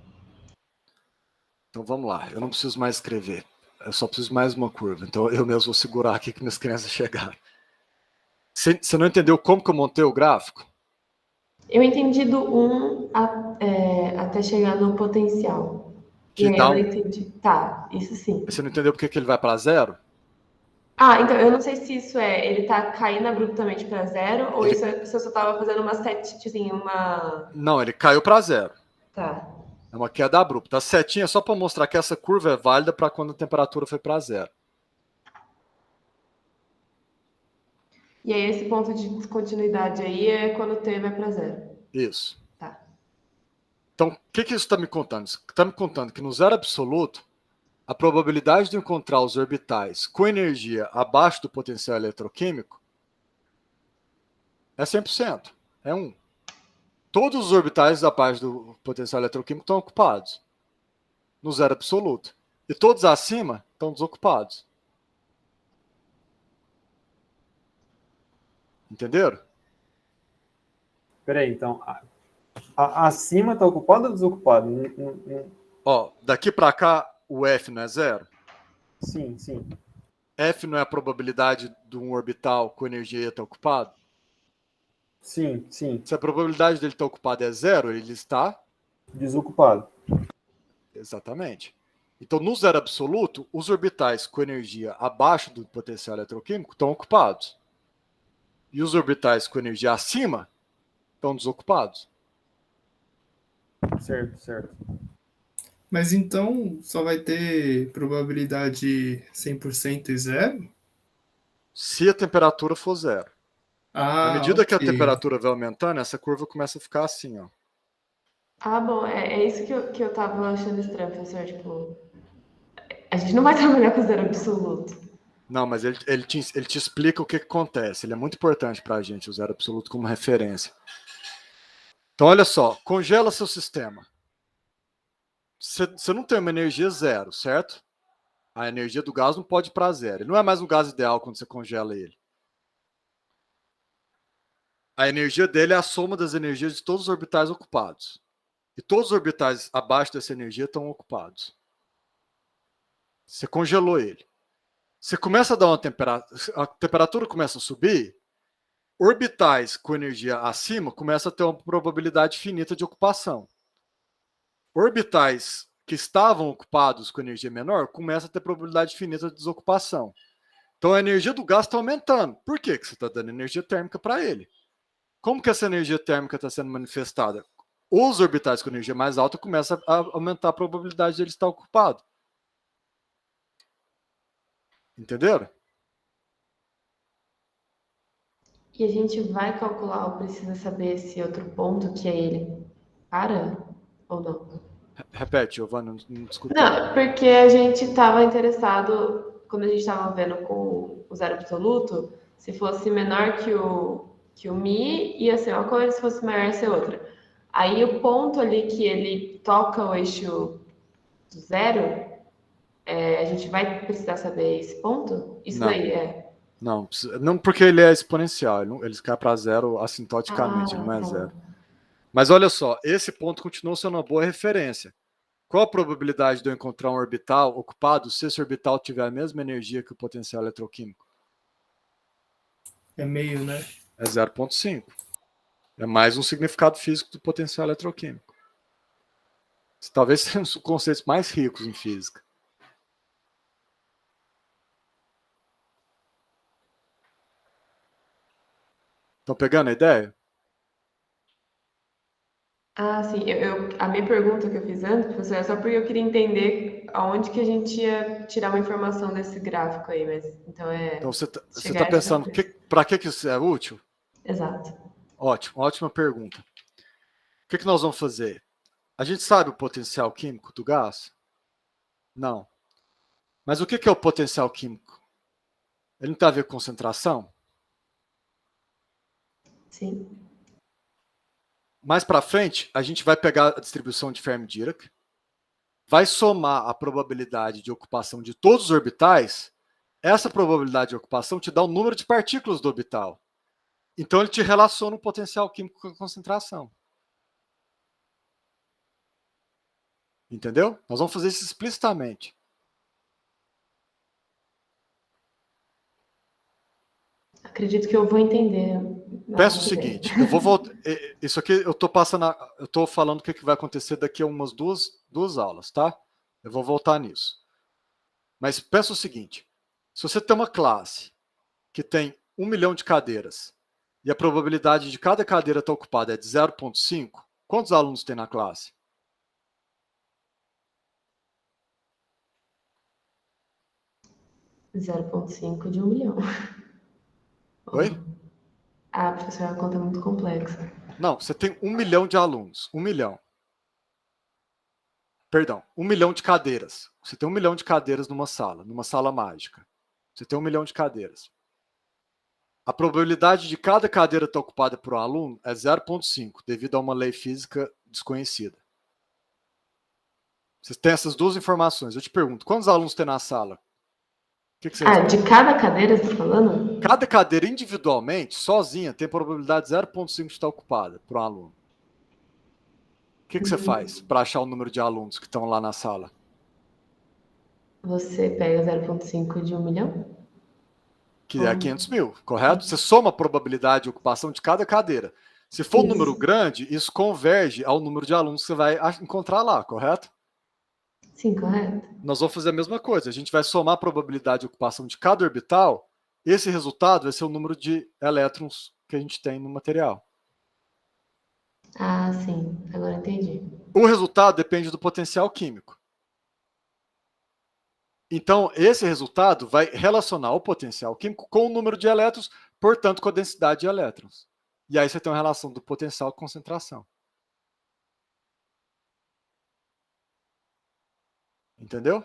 Então vamos lá, eu não preciso mais escrever. Eu só preciso mais uma curva. Então eu mesmo vou segurar aqui que minhas crianças chegaram. Você não entendeu como que eu montei o gráfico? Eu entendi do 1 até chegar no potencial. Que e aí dá eu um... não entendi. Tá, isso sim. Você não entendeu por que ele vai para zero? Então eu não sei se isso ele tá caindo abruptamente para zero, ou isso se eu só tava fazendo uma setinha, uma... Não, ele caiu para zero. Tá. É uma queda abrupta. A setinha é só para mostrar que essa curva é válida para quando a temperatura foi para zero. E aí esse ponto de descontinuidade aí é quando o T vai para zero. Isso. Tá. Então, o que isso está me contando? Está me contando que no zero absoluto, a probabilidade de encontrar os orbitais com energia abaixo do potencial eletroquímico é 100%. É 1. Todos os orbitais abaixo do potencial eletroquímico estão ocupados, no zero absoluto. E todos acima estão desocupados. Entenderam? Peraí, então, acima está ocupado ou desocupado? Ó, daqui para cá, o F não é zero? Sim, sim. F não é a probabilidade de um orbital com energia estar ocupado? Sim, sim. Se a probabilidade dele estar ocupado é zero, ele está... Desocupado. Exatamente. Então, no zero absoluto, os orbitais com energia abaixo do potencial eletroquímico estão ocupados. E os orbitais com energia acima estão desocupados. Certo, certo. Mas então só vai ter probabilidade 100% e zero? Se a temperatura for zero. À Ah, medida que a ok. temperatura vai aumentando, essa curva começa a ficar assim, ó. Ah, bom, é isso que eu tava achando estranho, professor. Tipo, a gente não vai trabalhar com zero absoluto. Não, mas ele te explica o que acontece. Ele é muito importante para a gente, o zero absoluto como referência. Então, olha só, congela seu sistema. Você não tem uma energia zero, certo? A energia do gás não pode ir para zero. Ele não é mais um gás ideal quando você congela ele. A energia dele é a soma das energias de todos os orbitais ocupados. E todos os orbitais abaixo dessa energia estão ocupados. Você congelou ele. Você começa a dar uma temperatura, a temperatura começa a subir, orbitais com energia acima começam a ter uma probabilidade finita de ocupação. Orbitais que estavam ocupados com energia menor começam a ter probabilidade finita de desocupação. Então a energia do gás está aumentando. Por quê? Porque você está dando energia térmica para ele. Como que essa energia térmica está sendo manifestada? Os orbitais com energia mais alta começam a aumentar a probabilidade de ele estar ocupado. Entenderam? E a gente vai calcular ou precisa saber esse outro ponto que é ele para ou não? Repete, Giovanna, não escutei. Não, porque a gente estava interessado, quando a gente estava vendo com o zero absoluto, se fosse menor que o Mi, ia ser uma coisa, se fosse maior, ia ser outra. Aí o ponto ali que ele toca o eixo do zero, a gente vai precisar saber esse ponto? Isso Não. daí é. Não porque ele é exponencial, ele cai para zero assintoticamente, ele não é Tá zero. bom. Mas olha só, esse ponto continua sendo uma boa referência. Qual a probabilidade de eu encontrar um orbital ocupado se esse orbital tiver a mesma energia que o potencial eletroquímico? É meio, né? É 0,5. É mais um significado físico do potencial eletroquímico. Talvez sejam os conceitos mais ricos em física. Estão pegando a ideia? Ah, sim. A minha pergunta que eu fiz antes, professor, é só porque eu queria entender aonde que a gente ia tirar uma informação desse gráfico aí, mas então Então você chegar está a essa pensando coisa. para que isso é útil? Exato. Ótimo, ótima pergunta. O que nós vamos fazer? A gente sabe o potencial químico do gás? Não. Mas o que é o potencial químico? Ele não tem a ver com concentração? Sim. Mais para frente, a gente vai pegar a distribuição de Fermi-Dirac, vai somar a probabilidade de ocupação de todos os orbitais. Essa probabilidade de ocupação te dá o número de partículas do orbital. Então ele te relaciona o potencial químico com a concentração. Entendeu? Nós vamos fazer isso explicitamente. Acredito que eu vou entender. Peço o seguinte, eu vou voltar. Isso aqui eu estou passando, eu estou falando o que vai acontecer daqui a umas duas aulas, tá? Eu vou voltar nisso. Mas peço o seguinte: se você tem uma classe que tem 1 milhão de cadeiras e a probabilidade de cada cadeira estar ocupada é de 0,5, quantos alunos tem na classe? 0,5 de 1 milhão. Oi? Ah, professor, a conta é muito complexa. Não, você tem 1 milhão de alunos. 1 milhão. Perdão, 1 milhão de cadeiras. Você tem 1 milhão de cadeiras numa sala mágica. Você tem 1 milhão de cadeiras. A probabilidade de cada cadeira estar ocupada por um aluno é 0,5, devido a uma lei física desconhecida. Vocês têm essas duas informações. Eu te pergunto, quantos alunos tem na sala? O que você responde? De cada cadeira você está falando? Cada cadeira individualmente, sozinha, tem probabilidade 0,5 de estar ocupada por um aluno. O que você faz para achar o número de alunos que estão lá na sala? Você pega 0,5 de 1 milhão? Que é 500 mil, correto? Você soma a probabilidade de ocupação de cada cadeira. Se for um número grande, isso converge ao número de alunos que você vai encontrar lá, correto? Sim, correto. Nós vamos fazer a mesma coisa. A gente vai somar a probabilidade de ocupação de cada orbital. Esse resultado vai ser o número de elétrons que a gente tem no material. Ah, sim. Agora entendi. O resultado depende do potencial químico. Então, esse resultado vai relacionar o potencial químico com o número de elétrons, portanto, com a densidade de elétrons. E aí você tem uma relação do potencial com concentração. Entendeu?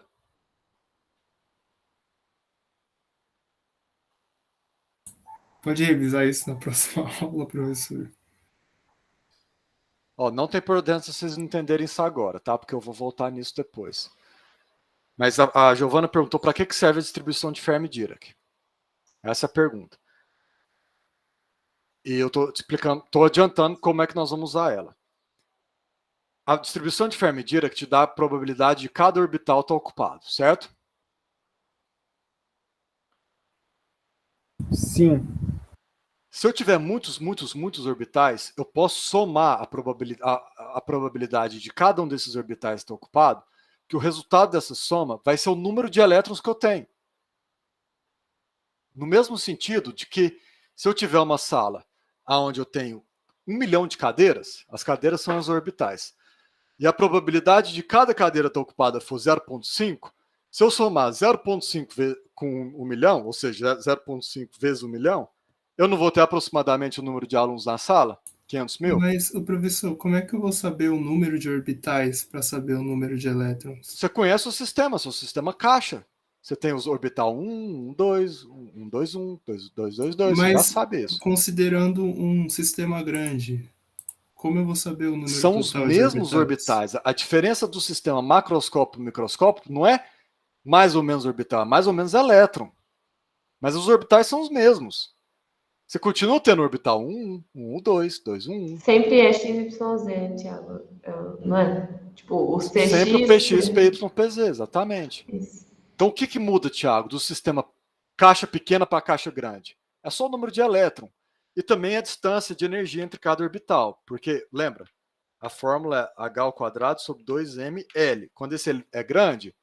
Pode revisar isso na próxima aula, professor. Ó, não tem importância vocês entenderem isso agora, tá? Porque eu vou voltar nisso depois. Mas a Giovana perguntou para que serve a distribuição de Fermi-Dirac. Essa é a pergunta. E eu estou explicando, estou adiantando como é que nós vamos usar ela. A distribuição de Fermi-Dirac te dá a probabilidade de cada orbital estar ocupado, certo? Sim. Se eu tiver muitos orbitais, eu posso somar a probabilidade de cada um desses orbitais estar ocupado, que o resultado dessa soma vai ser o número de elétrons que eu tenho. No mesmo sentido de que, se eu tiver uma sala onde eu tenho 1 milhão de cadeiras, as cadeiras são as orbitais, e a probabilidade de cada cadeira estar ocupada for 0,5, se eu somar 0,5 com 1 milhão, ou seja, 0,5 vezes 1 milhão, eu não vou ter aproximadamente o número de alunos na sala? 500 mil? Mas, professor, como é que eu vou saber o número de orbitais para saber o número de elétrons? Você conhece o sistema, seu sistema caixa. Você tem os orbital 1, 1, 2, 1, 2, 1, 2, 2, 2, 2, você já sabe isso. Considerando um sistema grande, como eu vou saber o número São total os mesmos orbitais. A diferença do sistema macroscópico e microscópico não é mais ou menos orbital, é mais ou menos elétron. Mas os orbitais são os mesmos. Você continua tendo orbital 1, 1, 2, 2, 1. Sempre é XYZ, Thiago. Não é? Tipo, o CX... Sempre o PX, PY, PZ, exatamente. Isso. Então o que muda, Thiago, do sistema caixa pequena para caixa grande? É só o número de elétron. E também a distância de energia entre cada orbital. Porque, lembra, a fórmula é H² sobre 2mL. Quando esse é grande,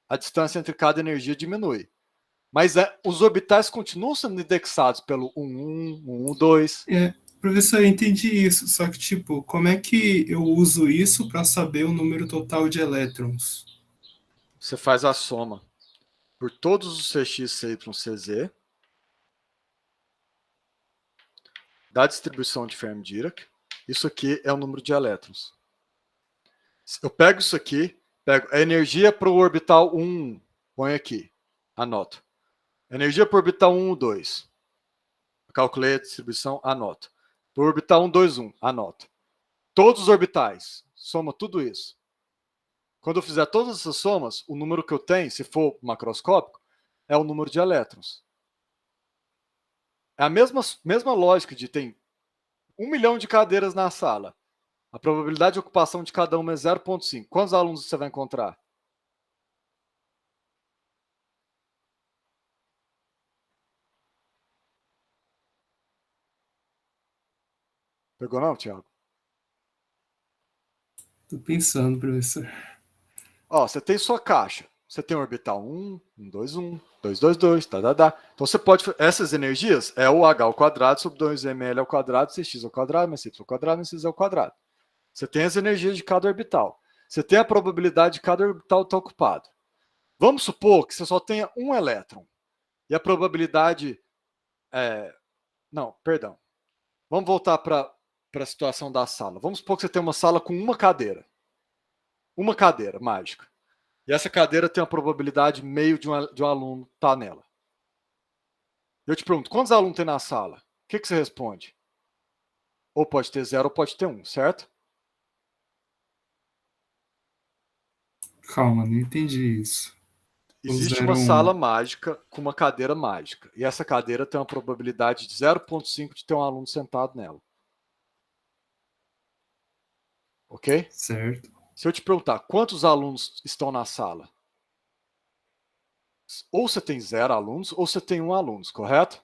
a distância entre cada energia diminui. Mas os orbitais continuam sendo indexados pelo 1, 1, 1, 2. Professor, eu entendi isso. Só que, tipo, como é que eu uso isso para saber o número total de elétrons? Você faz a soma por todos os CX, CY, CZ da distribuição de Fermi-Dirac. Isso aqui é o número de elétrons. Eu pego isso aqui, pego a energia para o orbital 1, põe aqui, anoto. Energia para o orbital 1, 2. Calculei a distribuição, anoto. Para o orbital 1, 2, 1, anoto. Todos os orbitais, soma tudo isso. Quando eu fizer todas essas somas, o número que eu tenho, se for macroscópico, é o número de elétrons. É a mesma lógica de ter 1 milhão de cadeiras na sala. A probabilidade de ocupação de cada uma é 0,5. Quantos alunos você vai encontrar? Pegou não, Thiago? Tô pensando, professor. Ó, você tem sua caixa. Você tem orbital 1, 1, 2, 1, 2, 2, 2, Então você pode... Essas energias é o H² sobre 2mL ao quadrado, Cx ao quadrado, mais Y ao quadrado, mais X ao quadrado. Você tem as energias de cada orbital. Você tem a probabilidade de cada orbital estar ocupado. Vamos supor que você só tenha um elétron. E a probabilidade... Não, perdão. Vamos voltar para a situação da sala. Vamos supor que você tem uma sala com uma cadeira. Uma cadeira mágica. E essa cadeira tem a probabilidade meio de um aluno estar nela. Eu te pergunto, quantos alunos tem na sala? O que você responde? Ou pode ter 0 ou pode ter 1, certo? Calma, não entendi isso. O Existe 0, uma 1. sala mágica com uma cadeira mágica. E essa cadeira tem uma probabilidade de 0,5 de ter um aluno sentado nela. Ok? Certo. Se eu te perguntar quantos alunos estão na sala, ou você tem 0 alunos, ou você tem 1 aluno, correto?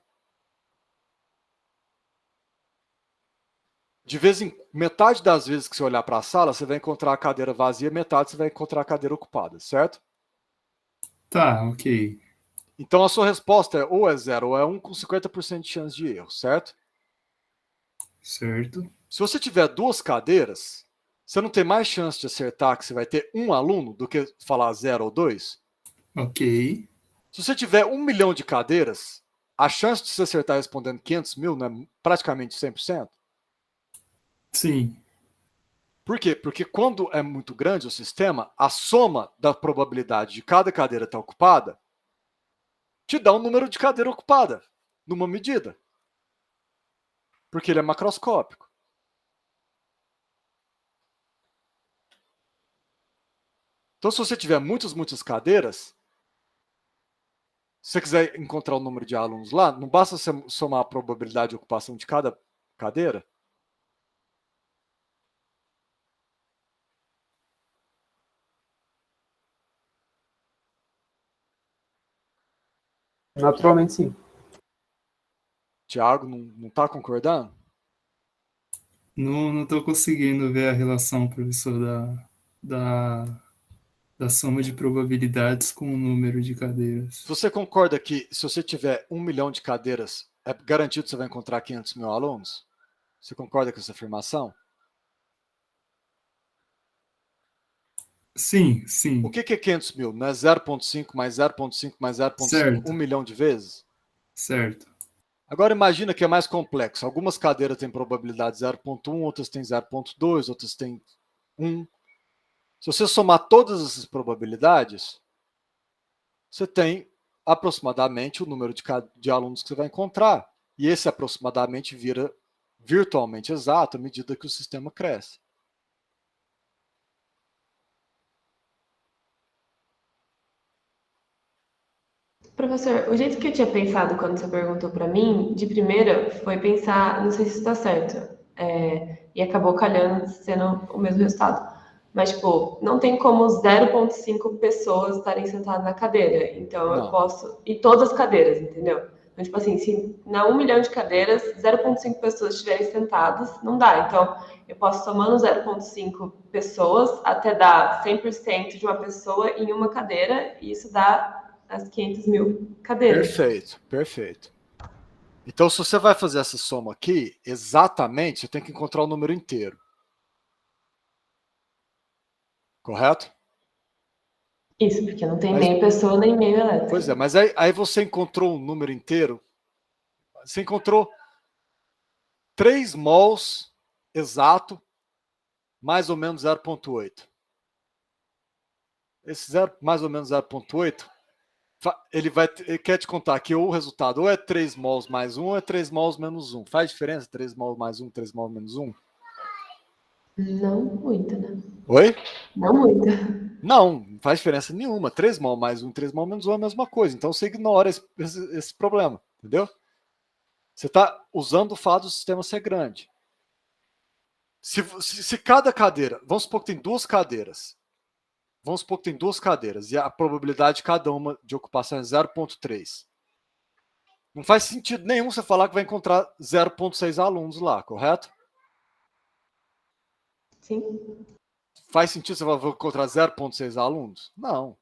De vez em metade das vezes que você olhar para a sala, você vai encontrar a cadeira vazia, metade você vai encontrar a cadeira ocupada, certo? Tá, ok. Então a sua resposta é ou é 0 ou é 1 com 50% de chance de erro, certo? Certo. Se você tiver 2 cadeiras, você não tem mais chance de acertar que você vai ter 1 aluno do que falar 0 ou 2? Ok. Se você tiver 1 milhão de cadeiras, a chance de você acertar respondendo 500 mil não é praticamente 100%? Sim. Por quê? Porque quando é muito grande o sistema, a soma da probabilidade de cada cadeira estar ocupada te dá um número de cadeira ocupada, numa medida. Porque ele é macroscópico. Então, se você tiver muitas cadeiras, se você quiser encontrar o número de alunos lá, não basta você somar a probabilidade de ocupação de cada cadeira? Naturalmente, sim. Tiago, não está concordando? Não estou conseguindo ver a relação, professor, da soma de probabilidades com o número de cadeiras. Você concorda que se você tiver 1 milhão de cadeiras, é garantido que você vai encontrar 500 mil alunos? Você concorda com essa afirmação? Sim, O sim. que é 500 mil? Não é 0,5 mais 0,5 mais 0,5, Certo, 1 milhão de vezes? certo. Agora imagina que é mais complexo. Algumas cadeiras têm probabilidade 0,1, outras têm 0,2, outras têm 1. Se você somar todas essas probabilidades, você tem aproximadamente o número de alunos que você vai encontrar. E esse aproximadamente vira virtualmente exato à medida que o sistema cresce. Professor, o jeito que eu tinha pensado quando você perguntou para mim, de primeira, foi pensar, não sei se está certo, e acabou calhando sendo o mesmo resultado. Mas, tipo, não tem como 0,5 pessoas estarem sentadas na cadeira. Então, eu Não. posso. E todas as cadeiras, entendeu? Então, tipo assim, se na 1 milhão de cadeiras, 0,5 pessoas estiverem sentadas, não dá. Então, eu posso somando 0,5 pessoas até dar 100% de uma pessoa em uma cadeira, e isso dá as 500 mil cadeiras. Perfeito, perfeito. Então, se você vai fazer essa soma aqui, exatamente, você tem que encontrar o número inteiro. Correto? Isso, porque não tem meia pessoa nem meio elétrico. Pois é, mas aí você encontrou um número inteiro. Você encontrou 3 mols exato, mais ou menos 0,8. Esse mais ou menos 0,8, ele quer te contar que o resultado ou é 3 mols mais 1 ou é 3 mols menos 1. Faz diferença 3 mols mais 1, 3 mols menos 1? Não muita, né? Oi? Não muita. Não faz diferença nenhuma. 3 mol mais 1, 3 mol menos 1 é a mesma coisa. Então você ignora esse problema, entendeu? Você está usando o fato do sistema ser grande. Se cada cadeira, vamos supor que tem 2 cadeiras. Vamos supor que tem 2 cadeiras e a probabilidade de cada uma de ocupação é 0,3. Não faz sentido nenhum você falar que vai encontrar 0,6 alunos lá, correto? Sim. Faz sentido você vai encontrar 0,6 alunos? Não.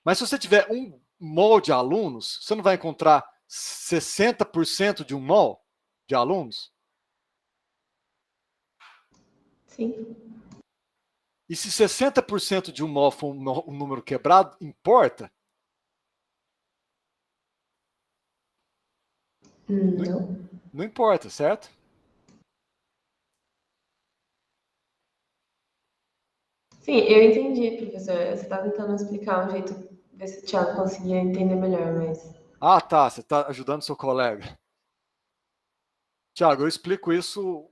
Mas se você tiver 1 mol de alunos, você não vai encontrar 60% de 1 mol de alunos? Sim. E se 60% de 1 mol for um número quebrado, importa? Não. Não importa, certo? Sim, eu entendi, professor. Você está tentando explicar um jeito, ver se o Thiago conseguia entender melhor, mas... Ah, tá, você está ajudando seu colega. Tiago, eu explico isso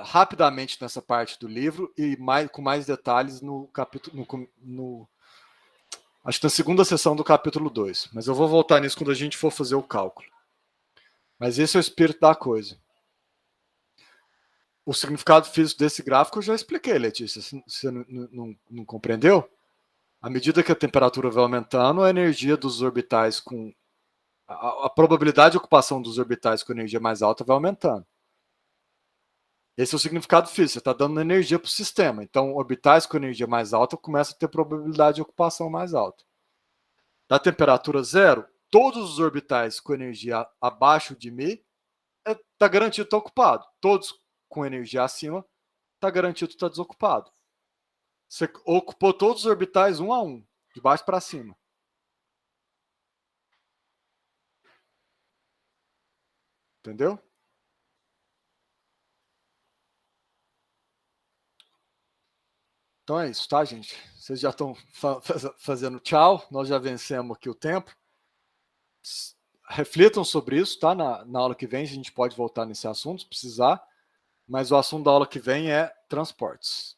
rapidamente nessa parte do livro e com mais detalhes no capítulo, acho que na segunda sessão do capítulo 2. Mas eu vou voltar nisso quando a gente for fazer o cálculo. Mas esse é o espírito da coisa. O significado físico desse gráfico eu já expliquei, Letícia. Você não compreendeu? À medida que a temperatura vai aumentando, a energia dos orbitais com... A probabilidade de ocupação dos orbitais com energia mais alta vai aumentando. Esse é o significado físico. Você está dando energia para o sistema. Então, orbitais com energia mais alta começam a ter probabilidade de ocupação mais alta. Da temperatura zero, todos os orbitais com energia abaixo de μ está garantido estar ocupado. Todos com energia acima está garantido estar desocupado. Você ocupou todos os orbitais um a um, de baixo para cima. Entendeu? Então é isso, tá, gente? Vocês já estão fazendo tchau. Nós já vencemos aqui o tempo. Reflitam sobre isso, tá? Na aula que vem a gente pode voltar nesse assunto, se precisar. Mas o assunto da aula que vem é transportes.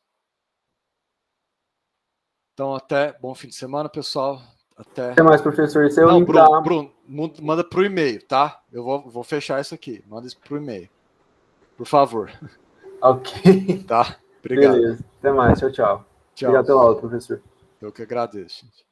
Então, até bom fim de semana, pessoal. Até mais, professor. Esse é o Não, link Bruno, manda para o e-mail, tá? Eu vou fechar isso aqui. Manda isso para o e-mail. Por favor. Ok. Tá? Obrigado. Beleza. Até mais. Tchau, tchau. Tchau. Obrigado pela aula, professor. Eu que agradeço, gente.